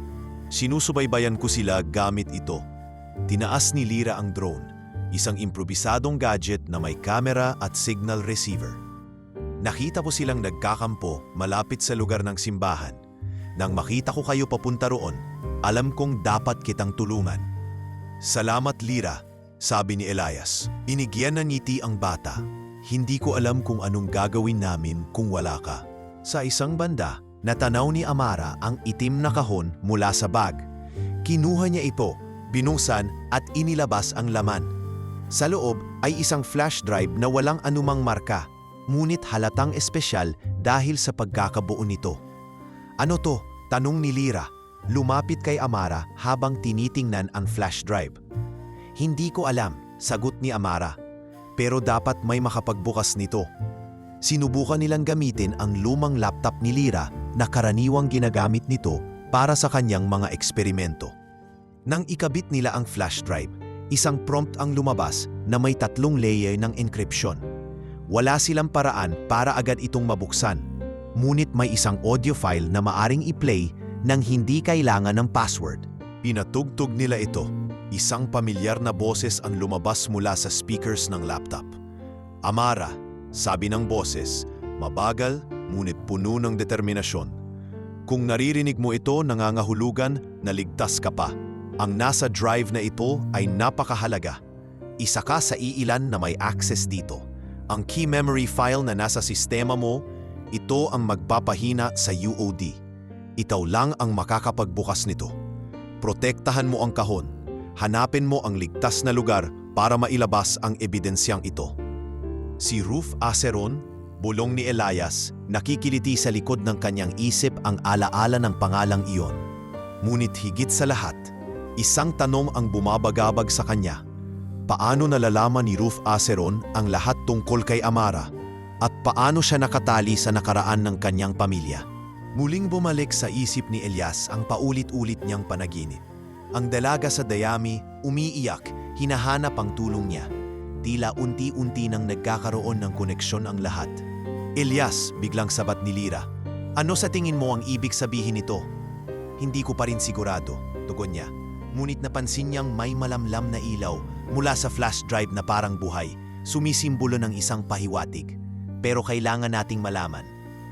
Sinusubaybayan ko sila gamit ito. Tinaas ni Lyra ang drone, isang improbisadong gadget na may camera at signal receiver. Nakita ko silang nagkakampo malapit sa lugar ng simbahan. Nang makita ko kayo papunta roon, alam kong dapat kitang tulungan. Salamat Lyra, sabi ni Elias. Binigyan ng ngiti ang bata. Hindi ko alam kung anong gagawin namin kung wala ka. Sa isang banda, Natanaw ni Amara ang itim na kahon mula sa bag. Kinuha niya ito, binuksan at inilabas ang laman. Sa loob ay isang flash drive na walang anumang marka, ngunit halatang espesyal dahil sa pagkakabuo nito. "Ano to?" tanong ni Lyra. Lumapit kay Amara habang tinitingnan ang flash drive. "Hindi ko alam," sagot ni Amara. "Pero dapat may makapagbukas nito." Sinubukan nilang gamitin ang lumang laptop ni Lyra na karaniwang ginagamit nito para sa kanyang mga eksperimento. Nang ikabit nila ang flash drive, isang prompt ang lumabas na may 3 layer ng encryption. Wala silang paraan para agad itong mabuksan, ngunit may isang audio file na maaring i-play nang hindi kailangan ng password. Pinatugtog nila ito. Isang pamilyar na boses ang lumabas mula sa speakers ng laptop. "Amara," sabi ng boses, mabagal ngunit puno ng determinasyon. "Kung naririnig mo ito nangangahulugan na ligtas ka pa. Ang nasa drive na ito ay napakahalaga. Isa ka sa iilan na may access dito. Ang key memory file na nasa sistema mo, ito ang magpapahina sa UOD. Ikaw lang ang makakapagbukas nito. Protektahan mo ang kahon. Hanapin mo ang ligtas na lugar para mailabas ang ebidensyang ito." Si Ruth Aceron, bulong ni Elias, nakikiliti sa likod ng kanyang isip ang alaala ng pangalang iyon. Ngunit higit sa lahat, isang tanong ang bumabagabag sa kanya. Paano nalalaman ni Ruth Aceron ang lahat tungkol kay Amara? At paano siya nakatali sa nakaraan ng kanyang pamilya? Muling bumalik sa isip ni Elias ang paulit-ulit niyang panaginip. Ang dalaga sa dayami, umiiyak, hinahanap ang tulong niya. Tila unti-unti nang nagkakaroon ng koneksyon ang lahat. "Elias," biglang sabat ni Lyra, "ano sa tingin mo ang ibig sabihin nito?" "Hindi ko pa rin sigurado," tugon niya. Ngunit napansin niyang may malamlam na ilaw mula sa flash drive na parang buhay, sumisimbolo ng isang pahiwatig. "Pero kailangan nating malaman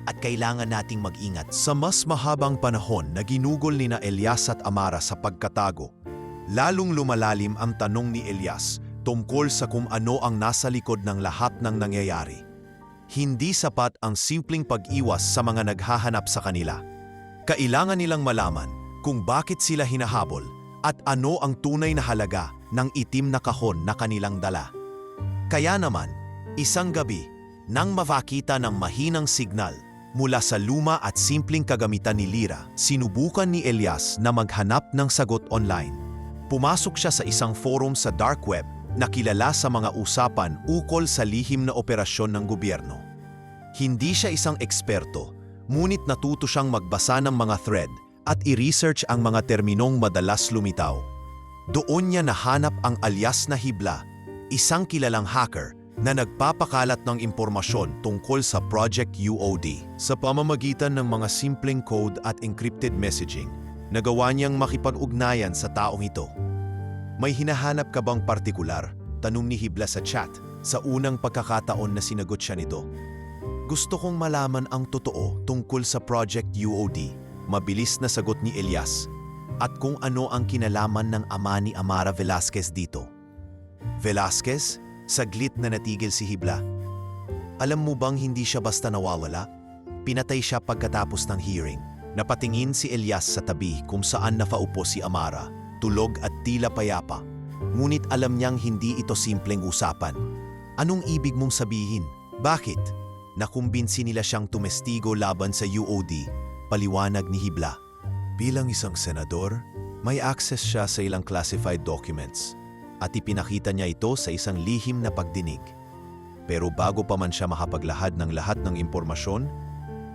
at kailangan nating mag-ingat." Sa mas mahabang panahon na ginugol ni na Elias at Amara sa pagkatago, lalong lumalalim ang tanong ni Elias tungkol sa kung ano ang nasa likod ng lahat ng nangyayari. Hindi sapat ang simpleng pag-iwas sa mga naghahanap sa kanila. Kailangan nilang malaman kung bakit sila hinahabol at ano ang tunay na halaga ng itim na kahon na kanilang dala. Kaya naman, isang gabi, nang makakita ng mahinang signal mula sa luma at simpleng kagamitan ni Lyra, sinubukan ni Elias na maghanap ng sagot online. Pumasok siya sa isang forum sa dark web na kilala sa mga usapan ukol sa lihim na operasyon ng gobyerno. Hindi siya isang eksperto, ngunit natuto siyang magbasa ng mga thread at i-research ang mga terminong madalas lumitaw. Doon niya nahanap ang alias na Hibla, isang kilalang hacker na nagpapakalat ng impormasyon tungkol sa Project UOD. Sa pamamagitan ng mga simpleng code at encrypted messaging, nagawa niyang makipag-ugnayan sa taong ito. "May hinahanap ka bang partikular?" tanong ni Hibla sa chat sa unang pagkakataon na sinagot siya nito. "Gusto kong malaman ang totoo tungkol sa Project UOD," mabilis na sagot ni Elias, "at kung ano ang kinalaman ng ama ni Amara Velasquez dito." "Velasquez?" Saglit na natigil si Hibla. "Alam mo bang hindi siya basta nawawala? Pinatay siya pagkatapos ng hearing." Napatingin si Elias sa tabi kung saan napaupo si Amara, tulog at tila payapa. Ngunit alam niyang hindi ito simpleng usapan. "Anong ibig mong sabihin? Bakit?" Nakumbinsi nila siyang tumestigo laban sa UOD, paliwanag ni Hibla. Bilang isang senador, may access siya sa ilang classified documents at ipinakita niya ito sa isang lihim na pagdinig. Pero bago pa man siya makapaglahad ng lahat ng impormasyon,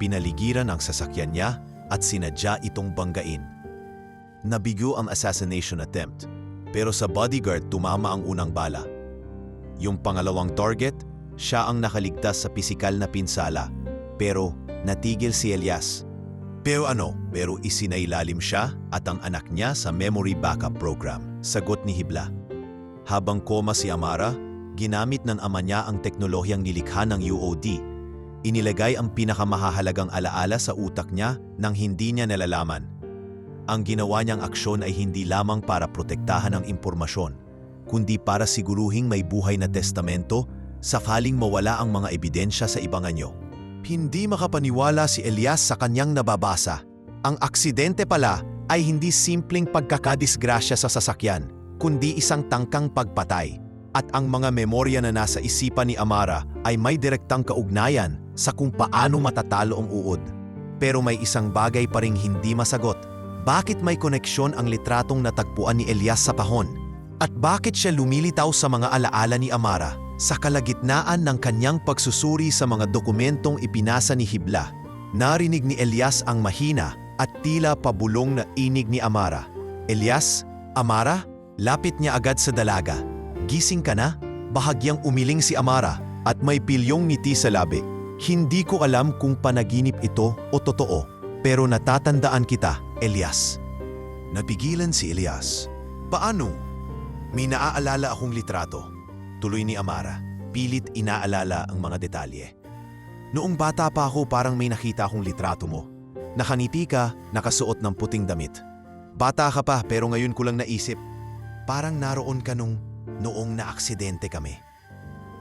pinaligiran ang sasakyan niya at sinadya itong banggain. Nabigo ang assassination attempt, pero sa bodyguard tumama ang unang bala. Yung pangalawang target, siya ang nakaligtas sa pisikal na pinsala, pero natigil si Elias. Pero isinailalim siya at ang anak niya sa memory backup program, sagot ni Hibla. Habang koma si Amara, ginamit ng ama niya ang teknolohiyang nilikha ng UOD. Inilagay ang pinakamahalagang alaala sa utak niya nang hindi niya nalalaman. Ang ginawa niyang aksyon ay hindi lamang para protektahan ang impormasyon, kundi para siguruhing may buhay na testamento sakaling mawala ang mga ebidensya sa ibang anyo. Hindi makapaniwala si Elias sa kanyang nababasa. Ang aksidente pala ay hindi simpleng pagkakadisgrasya sa sasakyan, kundi isang tangkang pagpatay. At ang mga memorya na nasa isipan ni Amara ay may direktang kaugnayan sa kung paano matatalo ang uod. Pero may isang bagay pa ring hindi masagot. Bakit may koneksyon ang litratong natagpuan ni Elias sa pahon? At bakit siya lumilitaw sa mga alaala ni Amara sa kalagitnaan ng kanyang pagsusuri sa mga dokumentong ipinasa ni Hibla? Narinig ni Elias ang mahina at tila pabulong na inig ni Amara. Elias? Amara? Lapit niya agad sa dalaga. Gising ka na? Bahagyang umiling si Amara at may pilyong ngiti sa labi. Hindi ko alam kung panaginip ito o totoo, pero natatandaan kita, Elias. Napigilan si Elias. Paano? May naaalala akong litrato. Tuloy ni Amara, pilit inaalala ang mga detalye. Noong bata pa ako parang may nakita akong litrato mo. Nakaniti ka, nakasuot ng puting damit. Bata ka pa pero ngayon ko lang naisip. Parang naroon ka noong naaksidente kami.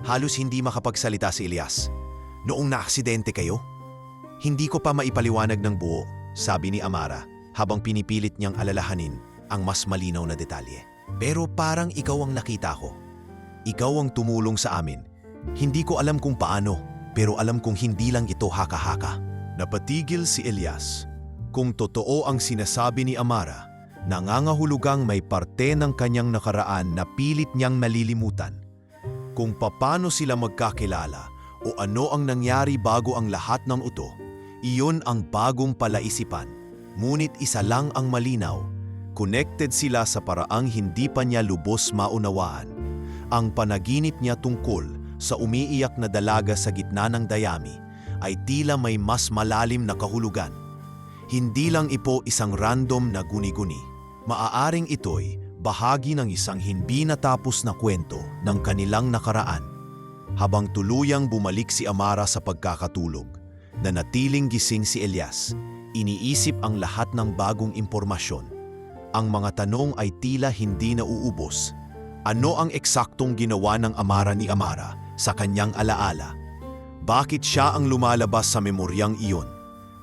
Halos hindi makapagsalita si Elias. Noong naaksidente kayo? Hindi ko pa maipaliwanag ng buo, sabi ni Amara habang pinipilit niyang alalahanin ang mas malinaw na detalye. Pero parang ikaw ang nakita ko. Ikaw ang tumulong sa amin. Hindi ko alam kung paano, pero alam kong hindi lang ito haka-haka. Napatigil si Elias. Kung totoo ang sinasabi ni Amara, nangangahulugang may parte ng kanyang nakaraan na pilit niyang nalilimutan. Kung paano sila magkakilala o ano ang nangyari bago ang lahat ng ito, iyon ang bagong palaisipan. Ngunit isa lang ang malinaw, connected sila sa paraang hindi pa niya lubos maunawaan. Ang panaginip niya tungkol sa umiiyak na dalaga sa gitna ng dayami ay tila may mas malalim na kahulugan. Hindi lang ito isang random na guni-guni. Maaaring ito'y bahagi ng isang hindi natapos na kwento ng kanilang nakaraan. Habang tuluyang bumalik si Amara sa pagkakatulog, nanatiling gising si Elias, iniisip ang lahat ng bagong impormasyon. Ang mga tanong ay tila hindi nauubos. Ano ang eksaktong ginawa ng Amara ni Amara sa kanyang alaala? Bakit siya ang lumalabas sa memoryang iyon?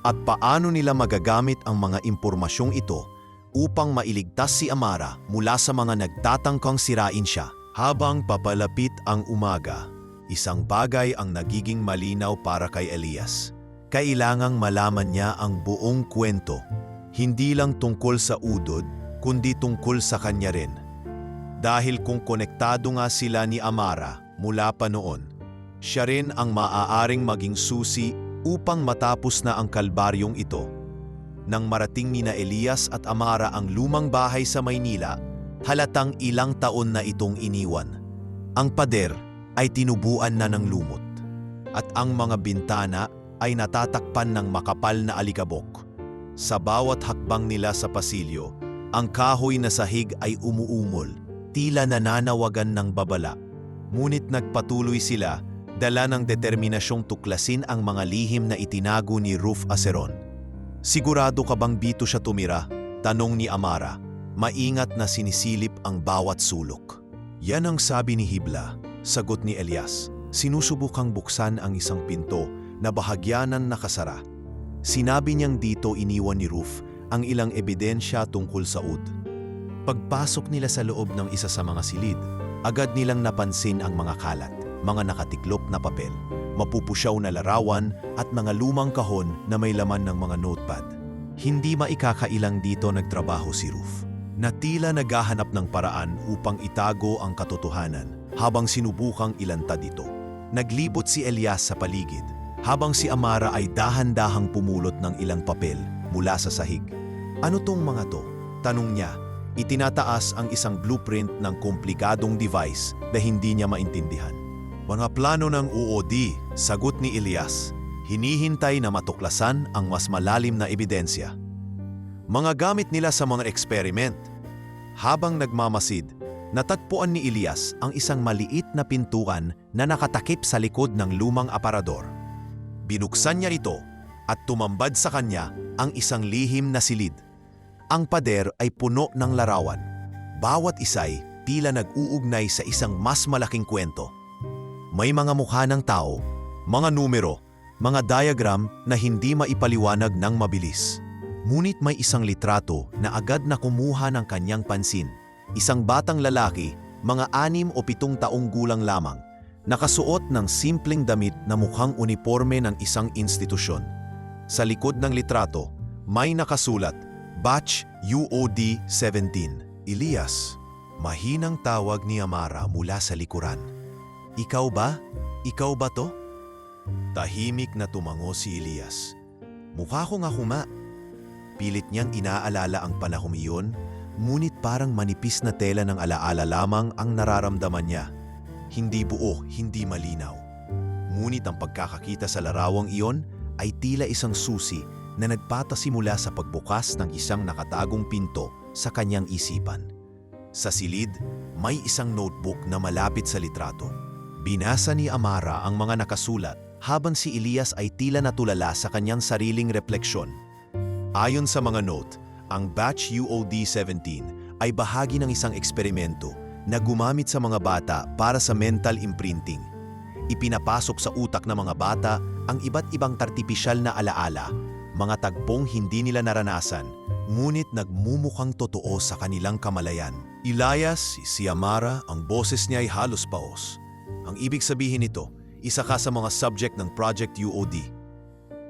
At paano nila magagamit ang mga impormasyong ito upang mailigtas si Amara mula sa mga nagtatangkang sirain siya? Habang papalapit ang umaga, isang bagay ang nagiging malinaw para kay Elias. Kailangang malaman niya ang buong kwento. Hindi lang tungkol sa udod, kundi tungkol sa kanya rin. Dahil kung konektado nga sila ni Amara mula pa noon, siya rin ang maaaring maging susi upang matapos na ang kalbaryong ito. Nang marating nina Elias at Amara ang lumang bahay sa Maynila, halatang ilang taon na itong iniwan. Ang pader ay tinubuan na ng lumot, at ang mga bintana ay natatakpan ng makapal na alikabok. Sa bawat hakbang nila sa pasilyo, ang kahoy na sahig ay umuungol, tila nananawagan ng babala. Ngunit nagpatuloy sila, dala ng determinasyong tuklasin ang mga lihim na itinago ni Ruth Aceron. Sigurado ka bang dito siya tumira? Tanong ni Amara, maingat na sinisilip ang bawat sulok. Yan ang sabi ni Hibla, sagot ni Elias. Sinusubukang buksan ang isang pinto na bahagyanan nakasara. Sinabi niyang dito iniwan ni Ruth ang ilang ebidensya tungkol sa ud. Pagpasok nila sa loob ng isa sa mga silid, agad nilang napansin ang mga kalat, mga nakatiklop na papel, mapupusyaw na larawan at mga lumang kahon na may laman ng mga notepad. Hindi maikakailang dito nagtrabaho si Ruth, na tila naghahanap ng paraan upang itago ang katotohanan habang sinubukang ilantad ito. Naglibot si Elias sa paligid, habang si Amara ay dahan-dahang pumulot ng ilang papel mula sa sahig. Ano tong mga to? Tanong niya. Itinataas ang isang blueprint ng komplikadong device na hindi niya maintindihan. Mga plano ng UOD, sagot ni Elias. Hinihintay na matuklasan ang mas malalim na ebidensya. Mga gamit nila sa mga experiment. Habang nagmamasid, natagpuan ni Elias ang isang maliit na pintuan na nakatakip sa likod ng lumang aparador. Binuksan niya ito at tumambad sa kanya ang isang lihim na silid. Ang pader ay puno ng larawan. Bawat isa'y tila nag-uugnay sa isang mas malaking kwento. May mga mukha ng tao, mga numero, Mga diagram na hindi maipaliwanag ng mabilis. Ngunit may isang litrato na agad na kumuha ng kanyang pansin. Isang batang lalaki, mga 6 o 7 taong gulang lamang, nakasuot ng simpleng damit na mukhang uniforme ng isang institusyon. Sa likod ng litrato, may nakasulat, Batch UOD 17. Elias, mahinang tawag ni Amara mula sa likuran. Ikaw ba? Ikaw ba to? Tahimik na tumango si Elias. Mukha ko nga huma. Pilit niyang inaalala ang panahong iyon, ngunit parang manipis na tela ng alaala lamang ang nararamdaman niya. Hindi buo, hindi malinaw. Ngunit ang pagkakakita sa larawang iyon ay tila isang susi na nagpatasimula sa pagbukas ng isang nakatagong pinto sa kanyang isipan. Sa silid, may isang notebook na malapit sa litrato. Binasa ni Amara ang mga nakasulat habang si Elias ay tila natulala sa kanyang sariling refleksyon. Ayon sa mga note, ang Batch UOD 17 ay bahagi ng isang eksperimento na gumamit sa mga bata para sa mental imprinting. Ipinapasok sa utak ng mga bata ang iba't ibang artipisyal na alaala, mga tagpong hindi nila naranasan, ngunit nagmumukhang totoo sa kanilang kamalayan. Elias, si Amara, ang boses niya ay halos paos. Ang ibig sabihin nito, isa ka sa mga subject ng Project UOD.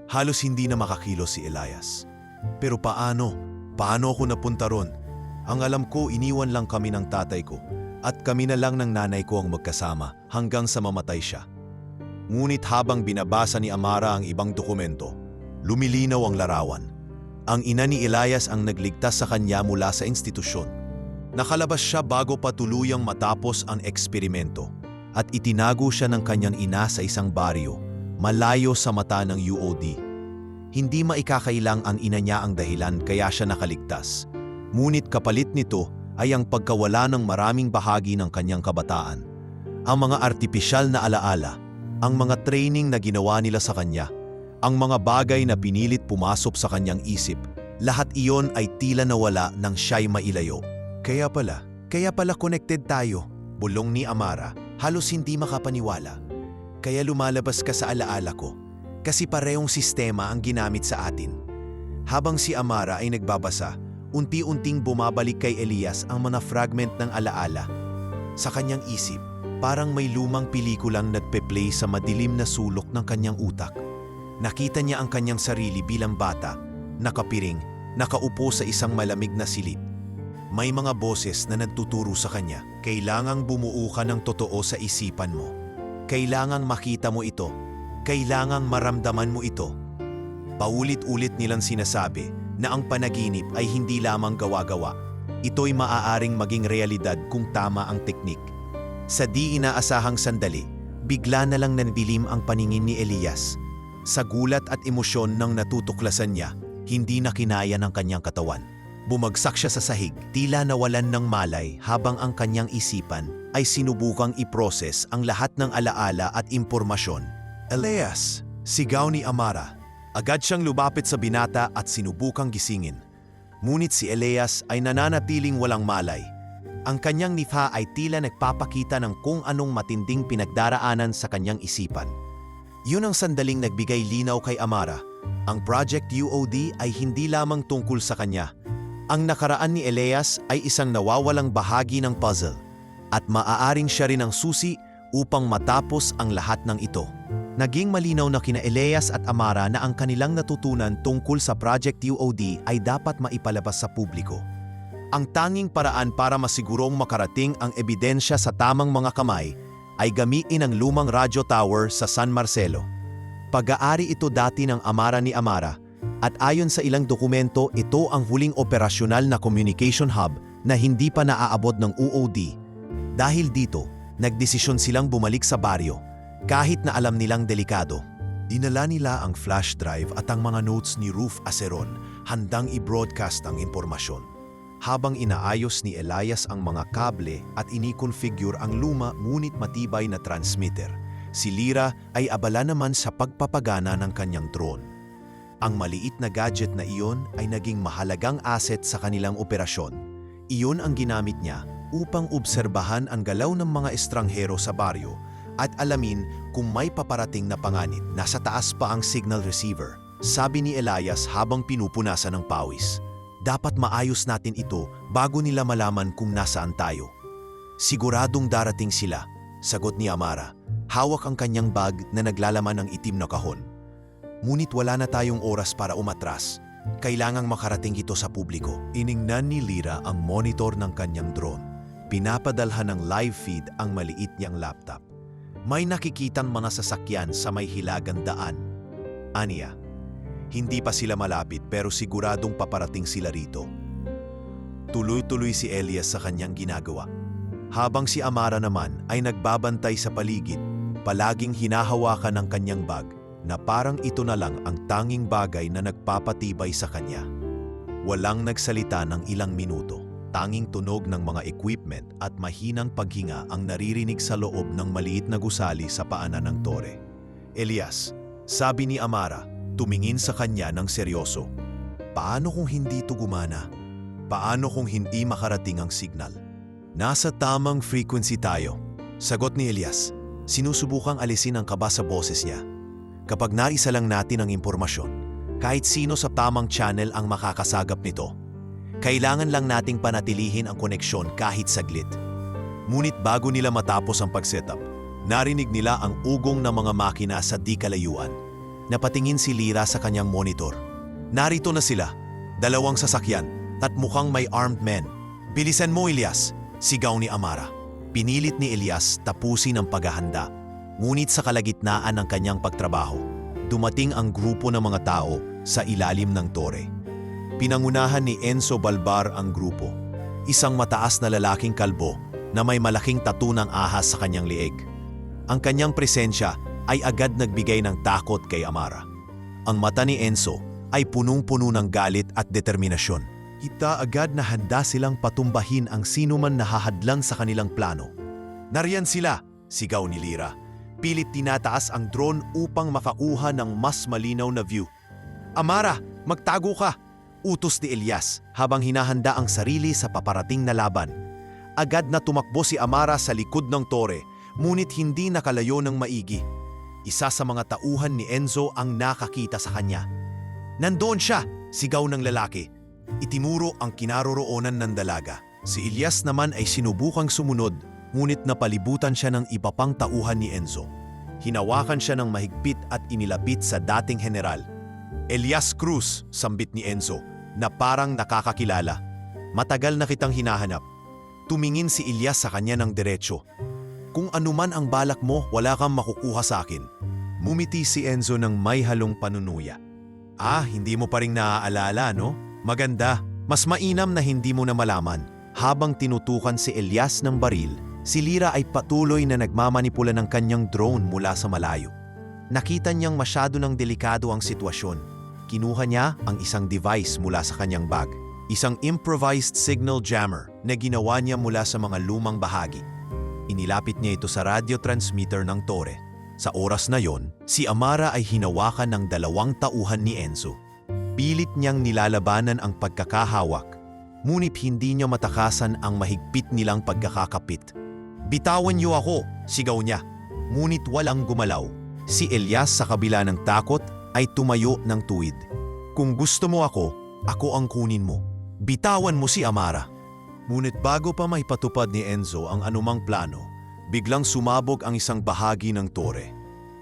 Halos hindi na makakilos si Elias. Pero paano? Paano ako napunta ron? Ang alam ko, iniwan lang kami ng tatay ko at kami na lang ng nanay ko ang magkasama hanggang sa mamatay siya. Ngunit habang binabasa ni Amara ang ibang dokumento, lumilinaw ang larawan. Ang ina ni Elias ang nagligtas sa kanya mula sa institusyon. Nakalabas siya bago pa tuluyang matapos ang eksperimento at itinago siya ng kanyang ina sa isang baryo, malayo sa mata ng UOD. Hindi maikakailang ang ina niya ang dahilan kaya siya nakaligtas. Ngunit kapalit nito ay ang pagkawala ng maraming bahagi ng kanyang kabataan. Ang mga artipisyal na alaala, ang mga training na ginawa nila sa kanya, ang mga bagay na pinilit pumasok sa kanyang isip, lahat iyon ay tila nawala nang siya'y mailayo. Kaya pala connected tayo, bulong ni Amara, halos hindi makapaniwala. Kaya lumalabas ka sa alaala ko. Kasi parehong sistema ang ginamit sa atin. Habang si Amara ay nagbabasa, unti-unting bumabalik kay Elias ang mga fragment ng alaala. Sa kanyang isip, parang may lumang pelikulang nagpe-play sa madilim na sulok ng kanyang utak. Nakita niya ang kanyang sarili bilang bata, nakapiring, nakaupo sa isang malamig na silid. May mga boses na nagtuturo sa kanya, kailangang bumuo ka ng totoo sa isipan mo. Kailangang makita mo ito. Kailangang maramdaman mo ito. Paulit-ulit nilang sinasabi na ang panaginip ay hindi lamang gawa-gawa. Ito'y maaaring maging realidad kung tama ang teknik. Sa di inaasahang sandali, bigla na lang nandilim ang paningin ni Elias. Sa gulat at emosyon ng natutuklasan niya, hindi na kinaya ng kanyang katawan. Bumagsak siya sa sahig, tila nawalan ng malay habang ang kanyang isipan ay sinubukang iproses ang lahat ng alaala at impormasyon. Elias, sigaw ni Amara. Agad siyang lumapit sa binata at sinubukang gisingin. Ngunit si Elias ay nananatiling walang malay. Ang kanyang nitha ay tila nagpapakita ng kung anong matinding pinagdaraanan sa kanyang isipan. Yun ang sandaling nagbigay linaw kay Amara. Ang Project UOD ay hindi lamang tungkol sa kanya. Ang nakaraan ni Elias ay isang nawawalang bahagi ng puzzle at maaaring siya rin ang susi upang matapos ang lahat ng ito. Naging malinaw na kina Elias at Amara na ang kanilang natutunan tungkol sa Project UOD ay dapat maipalabas sa publiko. Ang tanging paraan para masigurong makarating ang ebidensya sa tamang mga kamay ay gamitin ang lumang radyo tower sa San Marcelo. Pag-aari ito dati ng amara ni Amara at ayon sa ilang dokumento ito ang huling operasyonal na communication hub na hindi pa naaabot ng UOD. Dahil dito, nagdesisyon silang bumalik sa baryo. Kahit na alam nilang delikado, dinala nila ang flash drive at ang mga notes ni Ruth Aceron handang i-broadcast ang impormasyon. Habang inaayos ni Elias ang mga kable at ini-configure ang luma ngunit matibay na transmitter, si Lyra ay abala naman sa pagpapagana ng kanyang drone. Ang maliit na gadget na iyon ay naging mahalagang asset sa kanilang operasyon. Iyon ang ginamit niya upang obserbahan ang galaw ng mga estranghero sa baryo at alamin kung may paparating na panganib. Nasa taas pa ang signal receiver, sabi ni Elias habang pinupunasan ng pawis. Dapat maayos natin ito bago nila malaman kung nasaan tayo. Siguradong darating sila, sagot ni Amara. Hawak ang kanyang bag na naglalaman ng itim na kahon. Ngunit wala na tayong oras para umatras. Kailangang makarating ito sa publiko. Iningnan ni Lyra ang monitor ng kanyang drone. Pinapadalhan ng live feed ang maliit niyang laptop. May nakikitang mga sasakyan sa may hilagang daan. Aniya, hindi pa sila malapit pero siguradong paparating sila rito. Tuloy-tuloy si Elias sa kanyang ginagawa. Habang si Amara naman ay nagbabantay sa paligid, palaging hinahawakan ng kanyang bag na parang ito na lang ang tanging bagay na nagpapatibay sa kanya. Walang nagsalita ng ilang minuto. Tanging tunog ng mga equipment at mahinang paghinga ang naririnig sa loob ng maliit na gusali sa paanan ng tore. Elias, sabi ni Amara, tumingin sa kanya ng seryoso. Paano kung hindi ito gumana? Paano kung hindi makarating ang signal? Nasa tamang frequency tayo, sagot ni Elias. Sinusubukang alisin ang kaba sa boses niya. Kapag naisa lang natin ang impormasyon, kahit sino sa tamang channel ang makakasagap nito. Kailangan lang nating panatilihin ang koneksyon kahit saglit. Ngunit bago nila matapos ang pag-setup, narinig nila ang ugong ng mga makina sa di kalayuan. Napatingin si Lyra sa kanyang monitor. Narito na sila, 2 sasakyan at mukhang may armed men. Bilisan mo, Elias, sigaw ni Amara. Pinilit ni Elias tapusin ang paghahanda. Ngunit sa kalagitnaan ng kanyang pagtrabaho, dumating ang grupo ng mga tao sa ilalim ng tore. Pinangunahan ni Enzo Balbar ang grupo, isang mataas na lalaking kalbo na may malaking tattoo ng ahas sa kanyang liig. Ang kanyang presensya ay agad nagbigay ng takot kay Amara. Ang mata ni Enzo ay punong-puno ng galit at determinasyon. Kita agad na handa silang patumbahin ang sinuman na hahadlang sa kanilang plano. Nariyan sila, sigaw ni Lyra. Pilit tinataas ang drone upang makakuha ng mas malinaw na view. Amara, magtago ka! Utos ni Elias habang hinahanda ang sarili sa paparating na laban. Agad na tumakbo si Amara sa likod ng tore, ngunit hindi nakalayo ng maigi. Isa sa mga tauhan ni Enzo ang nakakita sa kanya. Nandoon siya, sigaw ng lalaki. Itinuro ang kinaroroonan ng dalaga. Si Elias naman ay sinubukang sumunod, ngunit napalibutan siya ng iba pang tauhan ni Enzo. Hinawakan siya ng mahigpit at inilapit sa dating general. Elias Cruz, sambit ni Enzo, na parang nakakakilala. Matagal na kitang hinahanap. Tumingin si Elias sa kanya ng diretsyo. Kung anuman ang balak mo, wala kang makukuha sa akin. Mumiti si Enzo ng may halong panunuya. Hindi mo pa rin naaalala, no? Maganda. Mas mainam na hindi mo na malaman. Habang tinutukan si Elias ng baril, si Lyra ay patuloy na nagmamanipula ng kanyang drone mula sa malayo. Nakita niyang masyado ng delikado ang sitwasyon. Kinuha niya ang isang device mula sa kanyang bag. Isang improvised signal jammer na ginawa niya mula sa mga lumang bahagi. Inilapit niya ito sa radio transmitter ng tore. Sa oras na yon, si Amara ay hinawakan ng 2 tauhan ni Enzo. Pilit niyang nilalabanan ang pagkakahawak, ngunit hindi niya matakasan ang mahigpit nilang pagkakakapit. Bitawan niyo ako, sigaw niya. Ngunit walang gumalaw. Si Elias sa kabila ng takot ay tumayo ng tuwid. Kung gusto mo ako ang kunin mo. Bitawan mo si Amara. Ngunit bago pa maipatupad ni Enzo ang anumang plano, biglang sumabog ang isang bahagi ng tore.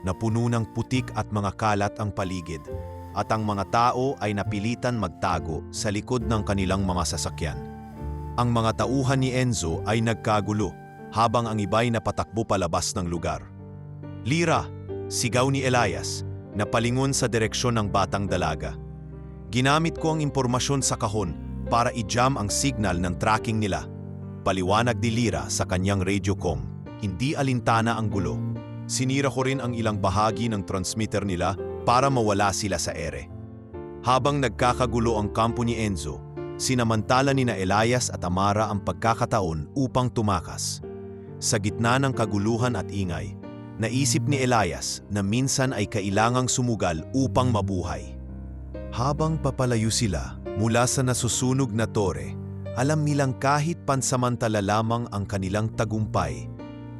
Napuno ng putik at mga kalat ang paligid, at ang mga tao ay napilitan magtago sa likod ng kanilang mga sasakyan. Ang mga tauhan ni Enzo ay nagkagulo, habang ang iba'y napatakbo palabas ng lugar. Lyra, sigaw ni Elias, na palingon sa direksyon ng batang dalaga. Ginamit ko ang impormasyon sa kahon para i-jam ang signal ng tracking nila. Paliwanag ni Lyra sa kanyang radiocom. Hindi alintana ang gulo. Sinira ko rin ang ilang bahagi ng transmitter nila para mawala sila sa ere. Habang nagkakagulo ang kampo ni Enzo, sinamantala ni na Elias at Amara ang pagkakataon upang tumakas. Sa gitna ng kaguluhan at ingay, naisip ni Elias na minsan ay kailangang sumugal upang mabuhay. Habang papalayo sila mula sa nasusunog na tore, alam nilang kahit pansamantala lamang ang kanilang tagumpay,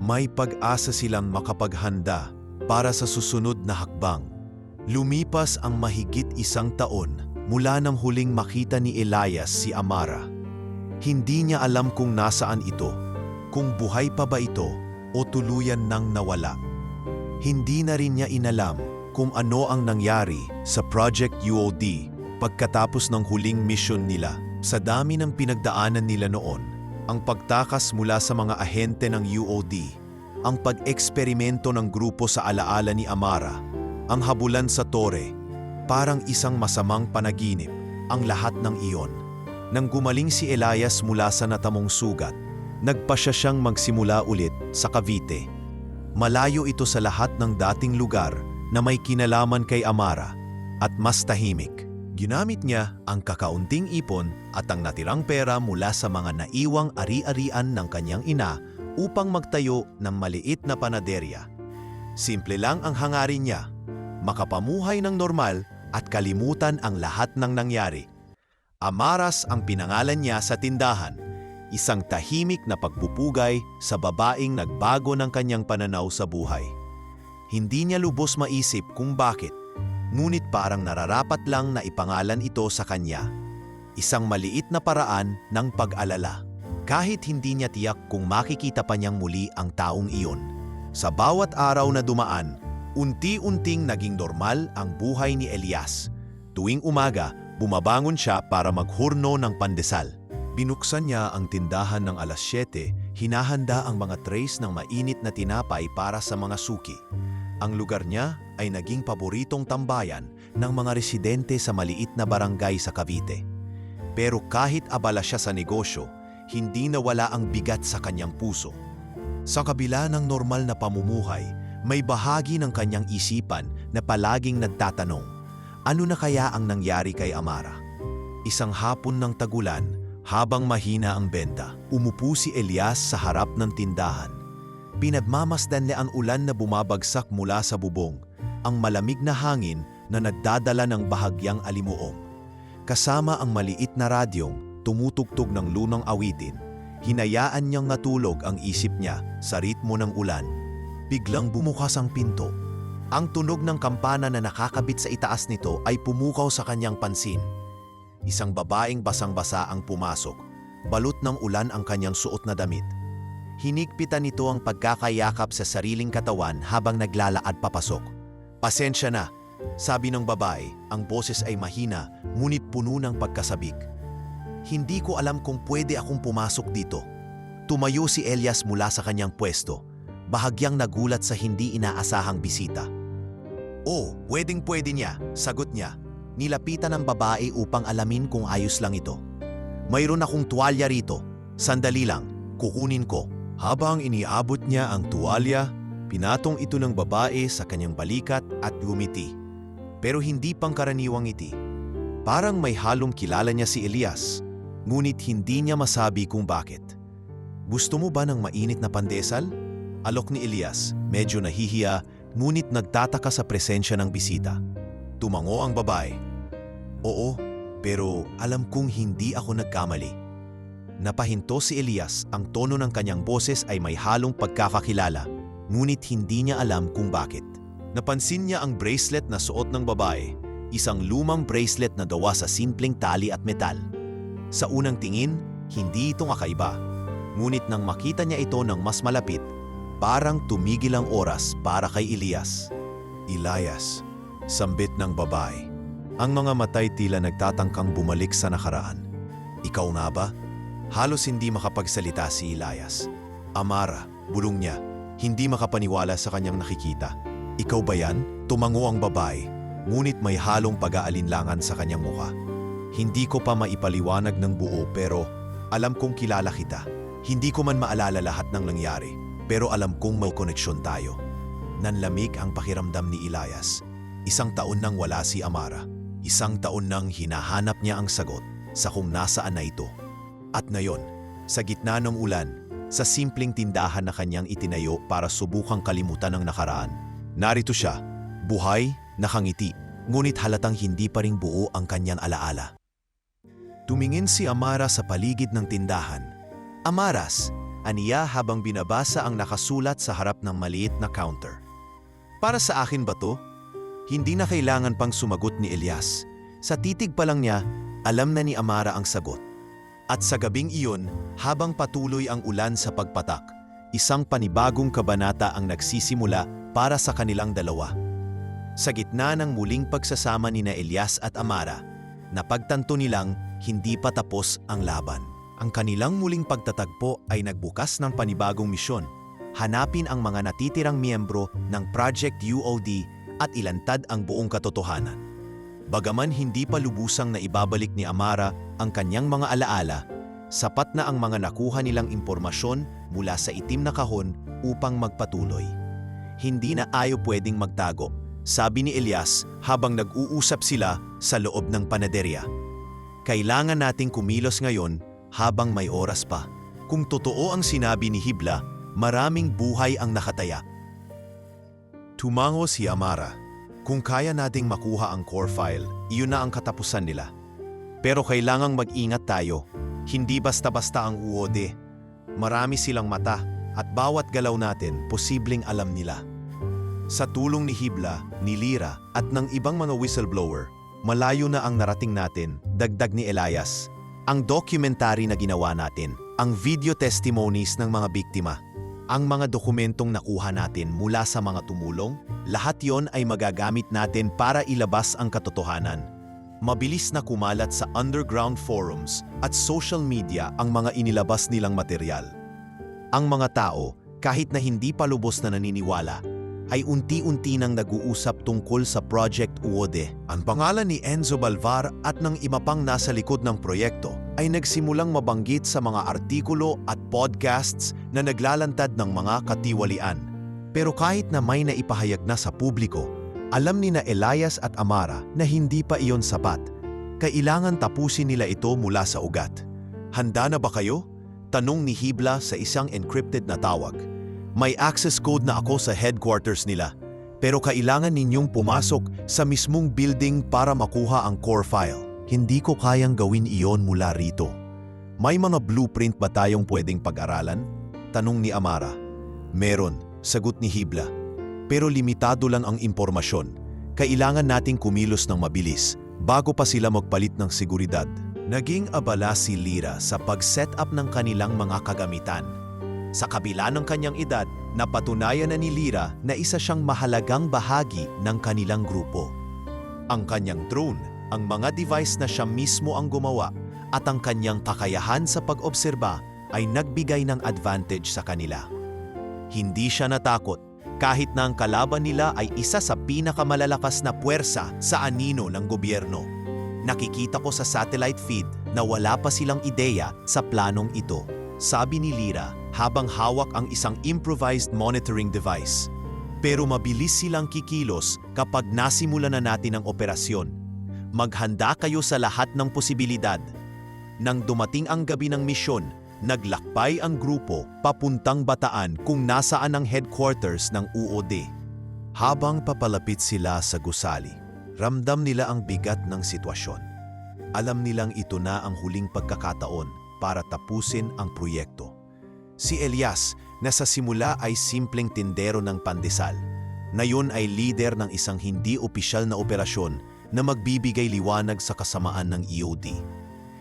May pag-asa silang makapaghanda para sa susunod na hakbang. Lumipas ang mahigit 1 taon mula nang huling makita ni Elias si Amara. Hindi niya alam kung nasaan ito, kung buhay pa ba ito o tuluyan nang nawala. Hindi na rin niya inalam kung ano ang nangyari sa Project UOD pagkatapos ng huling mission nila. Sa dami ng pinagdaanan nila noon, ang pagtakas mula sa mga ahente ng UOD, ang pag-eksperimento ng grupo sa alaala ni Amara, ang habulan sa tore, parang isang masamang panaginip ang lahat ng iyon. Nang gumaling si Elias mula sa natamong sugat, nagpasya siyang magsimula ulit sa Cavite. Malayo ito sa lahat ng dating lugar na may kinalaman kay Amara at mas tahimik. Ginamit niya ang kakaunting ipon at ang natirang pera mula sa mga naiwang ari-arian ng kanyang ina upang magtayo ng maliit na panaderya. Simple lang ang hangarin niya, makapamuhay ng normal at kalimutan ang lahat ng nangyari. Amaras ang pinangalan niya sa tindahan, isang tahimik na pagpupugay sa babaeng nagbago ng kanyang pananaw sa buhay. Hindi niya lubos maisip kung bakit, ngunit parang nararapat lang na ipangalan ito sa kanya. Isang maliit na paraan ng pag-alala. Kahit hindi niya tiyak kung makikita pa niyang muli ang taong iyon. Sa bawat araw na dumaan, unti-unting naging normal ang buhay ni Elias. Tuwing umaga, bumabangon siya para maghurno ng pandesal. Binuksan niya ang tindahan ng 7:00, hinahanda ang mga trays ng mainit na tinapay para sa mga suki. Ang lugar niya ay naging paboritong tambayan ng mga residente sa maliit na barangay sa Cavite. Pero kahit abala siya sa negosyo, hindi nawala ang bigat sa kanyang puso. Sa kabila ng normal na pamumuhay, may bahagi ng kanyang isipan na palaging nagtatanong, ano na kaya ang nangyari kay Amara? Isang hapon ng tagulan, habang mahina ang benta, umupo si Elias sa harap ng tindahan. Pinagmamasdan niya ang ulan na bumabagsak mula sa bubong, ang malamig na hangin na nagdadala ng bahagyang alimuong. Kasama ang maliit na radyong tumutugtog ng lunang awitin, hinayaan niyang natulog ang isip niya sa ritmo ng ulan. Biglang bumukas ang pinto. Ang tunog ng kampana na nakakabit sa itaas nito ay pumukaw sa kanyang pansin. Isang babaeng basang-basa ang pumasok, balot ng ulan ang kanyang suot na damit. Hinigpitan nito ang pagkakayakap sa sariling katawan habang naglalakad papasok. Pasensya na, sabi ng babae, ang boses ay mahina ngunit puno ng pagkasabik. Hindi ko alam kung pwede akong pumasok dito. Tumayo si Elias mula sa kanyang pwesto, bahagyang nagulat sa hindi inaasahang bisita. Oh, pwedeng-pwede niya, sagot niya. Nilapitan ng babae upang alamin kung ayos lang ito. Mayroon akong tuwalya rito. Sandali lang, kukunin ko. Habang iniabot niya ang tuwalya, pinatong ito ng babae sa kanyang balikat at gumiti. Pero hindi pangkaraniwang ngiti. Parang may halong kilala niya si Elias, ngunit hindi niya masabi kung bakit. Gusto mo ba ng mainit na pandesal? Alok ni Elias, medyo nahihiya, ngunit nagtataka sa presensya ng bisita. Tumango ang babae. Oo, pero alam kong hindi ako nagkamali. Napahinto si Elias, ang tono ng kanyang boses ay may halong pagkakakilala, ngunit hindi niya alam kung bakit. Napansin niya ang bracelet na suot ng babae, isang lumang bracelet na gawa sa simpleng tali at metal. Sa unang tingin, hindi ito kakaiba, ngunit nang makita niya ito ng mas malapit, parang tumigil ang oras para kay Elias. Elias, sambit ng babae. Ang mga matay tila nagtatangkang bumalik sa nakaraan. Ikaw nga ba? Halos hindi makapagsalita si Elias. Amara, bulong niya, hindi makapaniwala sa kanyang nakikita. Ikaw ba yan? Tumango ang babae, ngunit may halong pag-aalinlangan sa kanyang mukha. Hindi ko pa maipaliwanag ng buo pero alam kong kilala kita. Hindi ko man maalala lahat ng nangyari, pero alam kong may koneksyon tayo. Nanlamig ang pakiramdam ni Elias. 1 taon nang wala si Amara. 1 taon nang hinahanap niya ang sagot sa kung nasaan na ito. At ngayon, sa gitna ng ulan, sa simpleng tindahan na kanyang itinayo para subukang kalimutan ang nakaraan, narito siya, buhay, nakangiti, ngunit halatang hindi pa ring buo ang kanyang alaala. Tumingin si Amara sa paligid ng tindahan. Amaras, aniya habang binabasa ang nakasulat sa harap ng maliit na counter. Para sa akin ba to? Hindi na kailangan pang sumagot ni Elias. Sa titig pa lang niya, alam na ni Amara ang sagot. At sa gabing iyon, habang patuloy ang ulan sa pagpatak, isang panibagong kabanata ang nagsisimula para sa kanilang dalawa. Sa gitna ng muling pagsasama ni na Elias at Amara, napagtanto nilang hindi pa tapos ang laban. Ang kanilang muling pagtatagpo ay nagbukas ng panibagong misyon. Hanapin ang mga natitirang miyembro ng Project UOD at ilantad ang buong katotohanan. Bagaman hindi pa lubusang na ibabalik ni Amara ang kanyang mga alaala, sapat na ang mga nakuha nilang impormasyon mula sa itim na kahon upang magpatuloy. Hindi na ayaw pwedeng magtago, sabi ni Elias habang nag-uusap sila sa loob ng panaderya. Kailangan nating kumilos ngayon habang may oras pa. Kung totoo ang sinabi ni Hibla, maraming buhay ang nakataya. Tumango si Amara. Kung kaya nating makuha ang core file, iyon na ang katapusan nila. Pero kailangang mag-ingat tayo. Hindi basta-basta ang UOD. Marami silang mata at bawat galaw natin posibleng alam nila. Sa tulong ni Hibla, ni Lira at ng ibang mga whistleblower, malayo na ang narating natin, dagdag ni Elias. Ang documentary na ginawa natin, ang video testimonies ng mga biktima, ang mga dokumentong nakuha natin mula sa mga tumulong, lahat yon ay magagamit natin para ilabas ang katotohanan. Mabilis na kumalat sa underground forums at social media ang mga inilabas nilang material. Ang mga tao, kahit na hindi pa lubos na naniniwala, ay unti-unti nang nag-uusap tungkol sa Project UOD. Ang pangalan ni Enzo Balvar at ng iba pang nasa likod ng proyekto ay nagsimulang mabanggit sa mga artikulo at podcasts na naglalantad ng mga katiwalian. Pero kahit na may naipahayag na sa publiko, alam ni na Elias at Amara na hindi pa iyon sapat. Kailangan tapusin nila ito mula sa ugat. Handa na ba kayo? Tanong ni Hibla sa isang encrypted na tawag. May access code na ako sa headquarters nila, pero kailangan ninyong pumasok sa mismong building para makuha ang core file. Hindi ko kayang gawin iyon mula rito. May mga blueprint ba tayong pwedeng pag-aralan? Tanong ni Amara. Meron, sagot ni Hibla. Pero limitado lang ang impormasyon. Kailangan nating kumilos ng mabilis bago pa sila magpalit ng seguridad. Naging abala si Lira sa pag-set up ng kanilang mga kagamitan. Sa kabila ng kanyang edad, napatunayan na ni Lira na isa siyang mahalagang bahagi ng kanilang grupo. Ang kanyang drone, ang mga device na siya mismo ang gumawa, at ang kanyang kakayahan sa pag-obserba ay nagbigay ng advantage sa kanila. Hindi siya natakot kahit na ang kalaban nila ay isa sa pinakamalalakas na puwersa sa anino ng gobyerno. Nakikita ko sa satellite feed na wala pa silang ideya sa planong ito, sabi ni Lira habang hawak ang isang improvised monitoring device. Pero mabilis silang kikilos kapag nasimula na natin ang operasyon. Maghanda kayo sa lahat ng posibilidad. Nang dumating ang gabi ng misyon, naglakbay ang grupo papuntang Bataan kung nasaan ang headquarters ng UOD. Habang papalapit sila sa gusali, ramdam nila ang bigat ng sitwasyon. Alam nilang ito na ang huling pagkakataon para tapusin ang proyekto. Si Elias, na sa simula ay simpleng tindero ng pandesal, ngayon ay leader ng isang hindi opisyal na operasyon na magbibigay liwanag sa kasamaan ng EOD.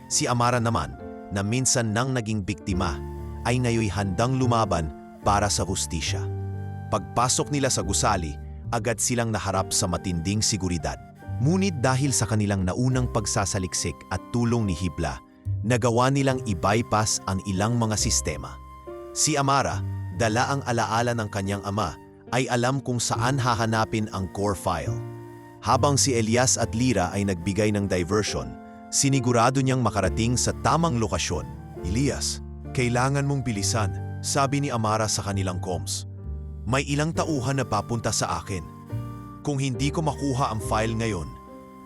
Si Amara naman, na minsan nang naging biktima, ay ngayoy handang lumaban para sa hustisya. Pagpasok nila sa gusali, agad silang naharap sa matinding seguridad. Ngunit dahil sa kanilang naunang pagsasaliksik at tulong ni Hibla, nagawa nilang i-bypass ang ilang mga sistema. Si Amara, dala ang alaala ng kanyang ama, ay alam kung saan hahanapin ang core file. Habang si Elias at Lira ay nagbigay ng diversion, sinigurado niyang makarating sa tamang lokasyon. Elias, kailangan mong bilisan, sabi ni Amara sa kanilang comms. May ilang tauhan na papunta sa akin. Kung hindi ko makuha ang file ngayon,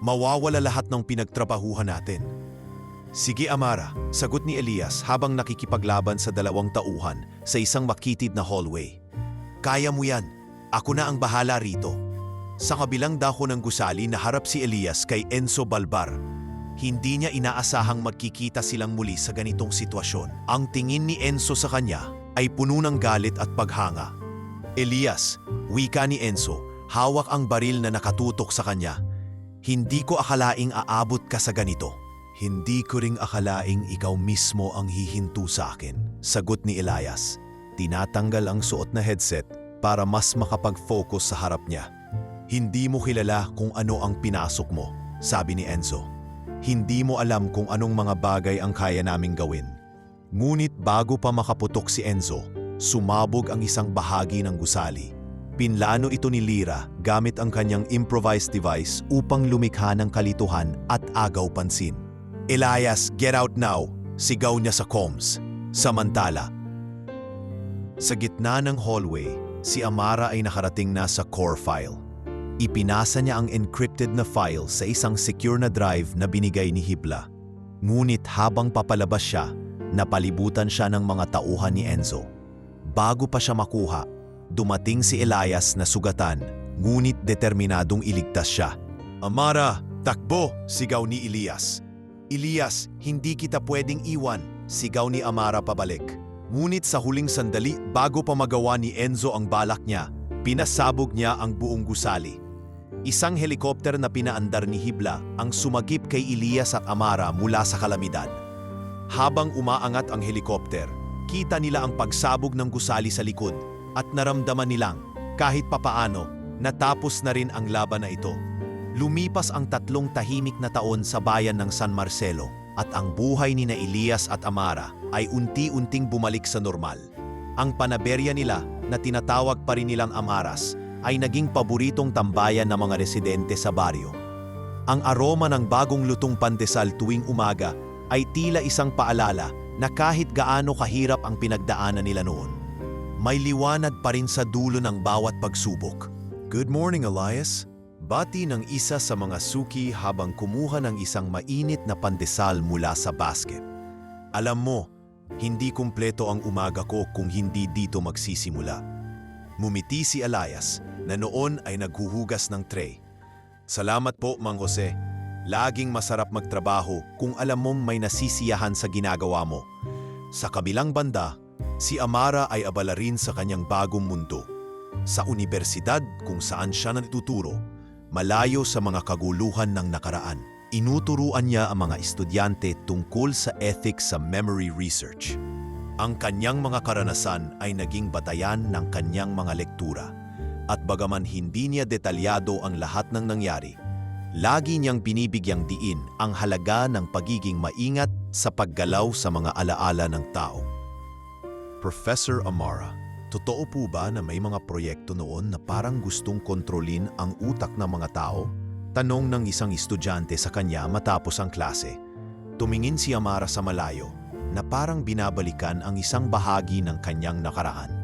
mawawala lahat ng pinagtrabahuhan natin. Sige Amara, sagot ni Elias habang nakikipaglaban sa dalawang tauhan sa isang makitid na hallway. Kaya mo yan, ako na ang bahala rito. Sa kabilang dako ng gusali naharap si Elias kay Enzo Balvar. Hindi niya inaasahang magkikita silang muli sa ganitong sitwasyon. Ang tingin ni Enzo sa kanya ay puno ng galit at paghanga. Elias, wika ni Enzo, hawak ang baril na nakatutok sa kanya. Hindi ko akalaing aabot ka sa ganito. Hindi ko ring akalaing ikaw mismo ang hihinto sa akin, sagot ni Elias. Tinatanggal ang suot na headset para mas makapag-focus sa harap niya. Hindi mo kilala kung ano ang pinasok mo, sabi ni Enzo. Hindi mo alam kung anong mga bagay ang kaya naming gawin. Ngunit bago pa makaputok si Enzo, sumabog ang isang bahagi ng gusali. Pinlano ito ni Lira gamit ang kanyang improvised device upang lumikha ng kalituhan at agaw pansin. Elias, get out now! Sigaw niya sa comms. Samantala, sa gitna ng hallway, si Amara ay nakarating na sa core file. Ipinasa niya ang encrypted na file sa isang secure na drive na binigay ni Hibla. Ngunit habang papalabas siya, napalibutan siya ng mga tauhan ni Enzo. Bago pa siya makuha, dumating si Elias na sugatan, ngunit determinadong iligtas siya. Amara, takbo! Sigaw ni Elias. Elias, hindi kita pwedeng iwan, sigaw ni Amara pabalik. Ngunit sa huling sandali, bago pa magawa ni Enzo ang balak niya, pinasabog niya ang buong gusali. Isang helikopter na pinaandar ni Hibla ang sumagip kay Elias at Amara mula sa kalamidad. Habang umaangat ang helikopter, kita nila ang pagsabog ng gusali sa likod at naramdaman nilang, kahit papaano, natapos na rin ang laban na ito. Lumipas ang 3 tahimik na taon sa bayan ng San Marcelo at ang buhay ni na Elias at Amara ay unti-unting bumalik sa normal. Ang panaberya nila na tinatawag pa rin nilang Amaras ay naging paboritong tambayan ng mga residente sa baryo. Ang aroma ng bagong lutong pandesal tuwing umaga ay tila isang paalala na kahit gaano kahirap ang pinagdaanan nila noon, may liwanag pa rin sa dulo ng bawat pagsubok. Good morning, Elias. Bati ng isa sa mga suki habang kumuha ng isang mainit na pandesal mula sa basket. Alam mo, hindi kumpleto ang umaga ko kung hindi dito magsisimula. Mumiti si Elias na noon ay naghuhugas ng tray. Salamat po, Mang Jose. Laging masarap magtrabaho kung alam mong may nasisiyahan sa ginagawa mo. Sa kabilang banda, si Amara ay abala rin sa kanyang bagong mundo. Sa universidad kung saan siya natuturo, malayo sa mga kaguluhan ng nakaraan, inuturuan niya ang mga estudyante tungkol sa ethics sa memory research. Ang kanyang mga karanasan ay naging batayan ng kanyang mga lektura. At bagaman hindi niya detalyado ang lahat ng nangyari, lagi niyang binibigyang diin ang halaga ng pagiging maingat sa paggalaw sa mga alaala ng tao. Professor Amara, totoo po ba na may mga proyekto noon na parang gustong kontrolin ang utak ng mga tao? Tanong ng isang estudyante sa kanya matapos ang klase. Tumingin si Amara sa malayo na parang binabalikan ang isang bahagi ng kanyang nakaraan.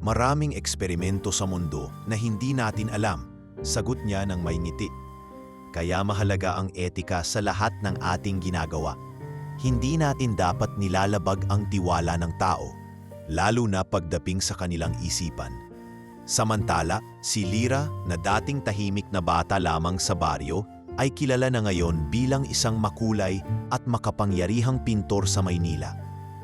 Maraming eksperimento sa mundo na hindi natin alam, sagot niya ng may ngiti. Kaya mahalaga ang etika sa lahat ng ating ginagawa. Hindi natin dapat nilalabag ang tiwala ng tao, lalo na pagdating sa kanilang isipan. Samantala, si Lira na dating tahimik na bata lamang sa baryo ay kilala na ngayon bilang isang makulay at makapangyarihang pintor sa Maynila.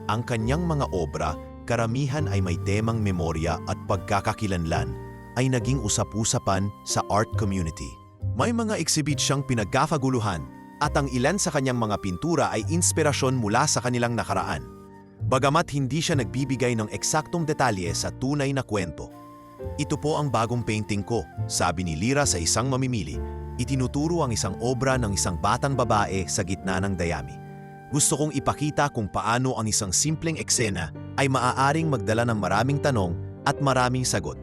Ang kanyang mga obra, karamihan ay may temang memorya at pagkakakilanlan, ay naging usap-usapan sa art community. May mga exhibit siyang pinagkakaguluhan at ang ilan sa kanyang mga pintura ay inspirasyon mula sa kanilang nakaraan. Bagamat hindi siya nagbibigay ng eksaktong detalye sa tunay na kwento. Ito po ang bagong painting ko, sabi ni Lira sa isang mamimili. Itinuturo ang isang obra ng isang batang babae sa gitna ng dayami. Gusto kong ipakita kung paano ang isang simpleng eksena ay maaaring magdala ng maraming tanong at maraming sagot.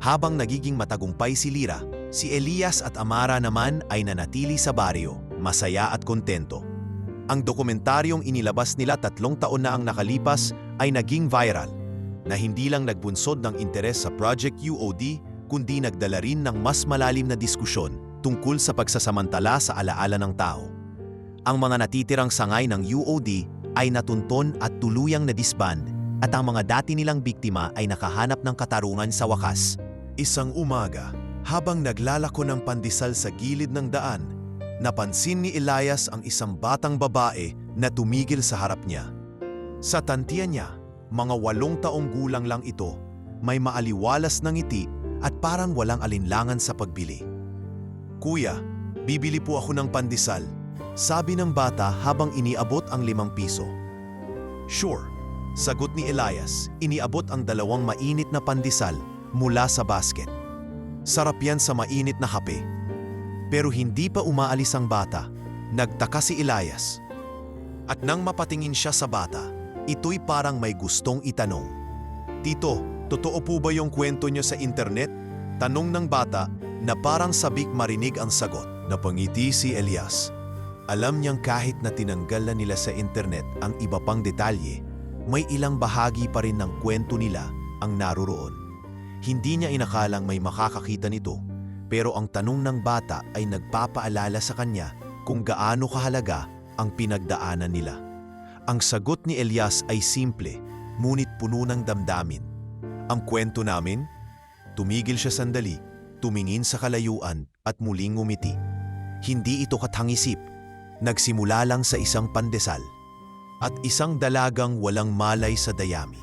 Habang nagiging matagumpay si Lira, si Elias at Amara naman ay nanatili sa baryo, masaya at kontento. Ang dokumentaryong inilabas nila 3 taon na ang nakalipas ay naging viral, na hindi lang nagbunsod ng interes sa Project UOD, kundi nagdala rin ng mas malalim na diskusyon tungkol sa pagsasamantala sa alaala ng tao. Ang mga natitirang sangay ng UOD ay natunton at tuluyang na-disband at ang mga dati nilang biktima ay nakahanap ng katarungan sa wakas. Isang umaga, habang naglalako ng pandesal sa gilid ng daan, napansin ni Elias ang isang batang babae na tumigil sa harap niya. Sa tantiyan niya, Mga 8 taong gulang lang ito, may maaliwalas na ngiti at parang walang alinlangan sa pagbili. "Kuya, bibili po ako ng pandesal," sabi ng bata habang iniabot ang 5 piso. "Sure," sagot ni Elias, iniabot ang 2 mainit na pandesal mula sa basket. Sarap yan sa mainit na kape. Pero hindi pa umaalis ang bata, nagtaka si Elias. At nang mapatingin siya sa bata, ito'y parang may gustong itanong. "Tito, totoo po ba yung kwento niyo sa internet?" Tanong ng bata na parang sabik marinig ang sagot. Napangiti si Elias. Alam niyang kahit na tinanggal na nila sa internet ang iba pang detalye, may ilang bahagi pa rin ng kwento nila ang naroroon. Hindi niya inakalang may makakakita nito, pero ang tanong ng bata ay nagpapaalala sa kanya kung gaano kahalaga ang pinagdaanan nila. Ang sagot ni Elias ay simple, ngunit puno ng damdamin. "Ang kwento namin?" Tumigil siya sandali, tumingin sa kalayuan at muling ngumiti. Hindi ito kathangisip. Nagsimula lang sa isang pandesal at isang dalagang walang malay sa dayami.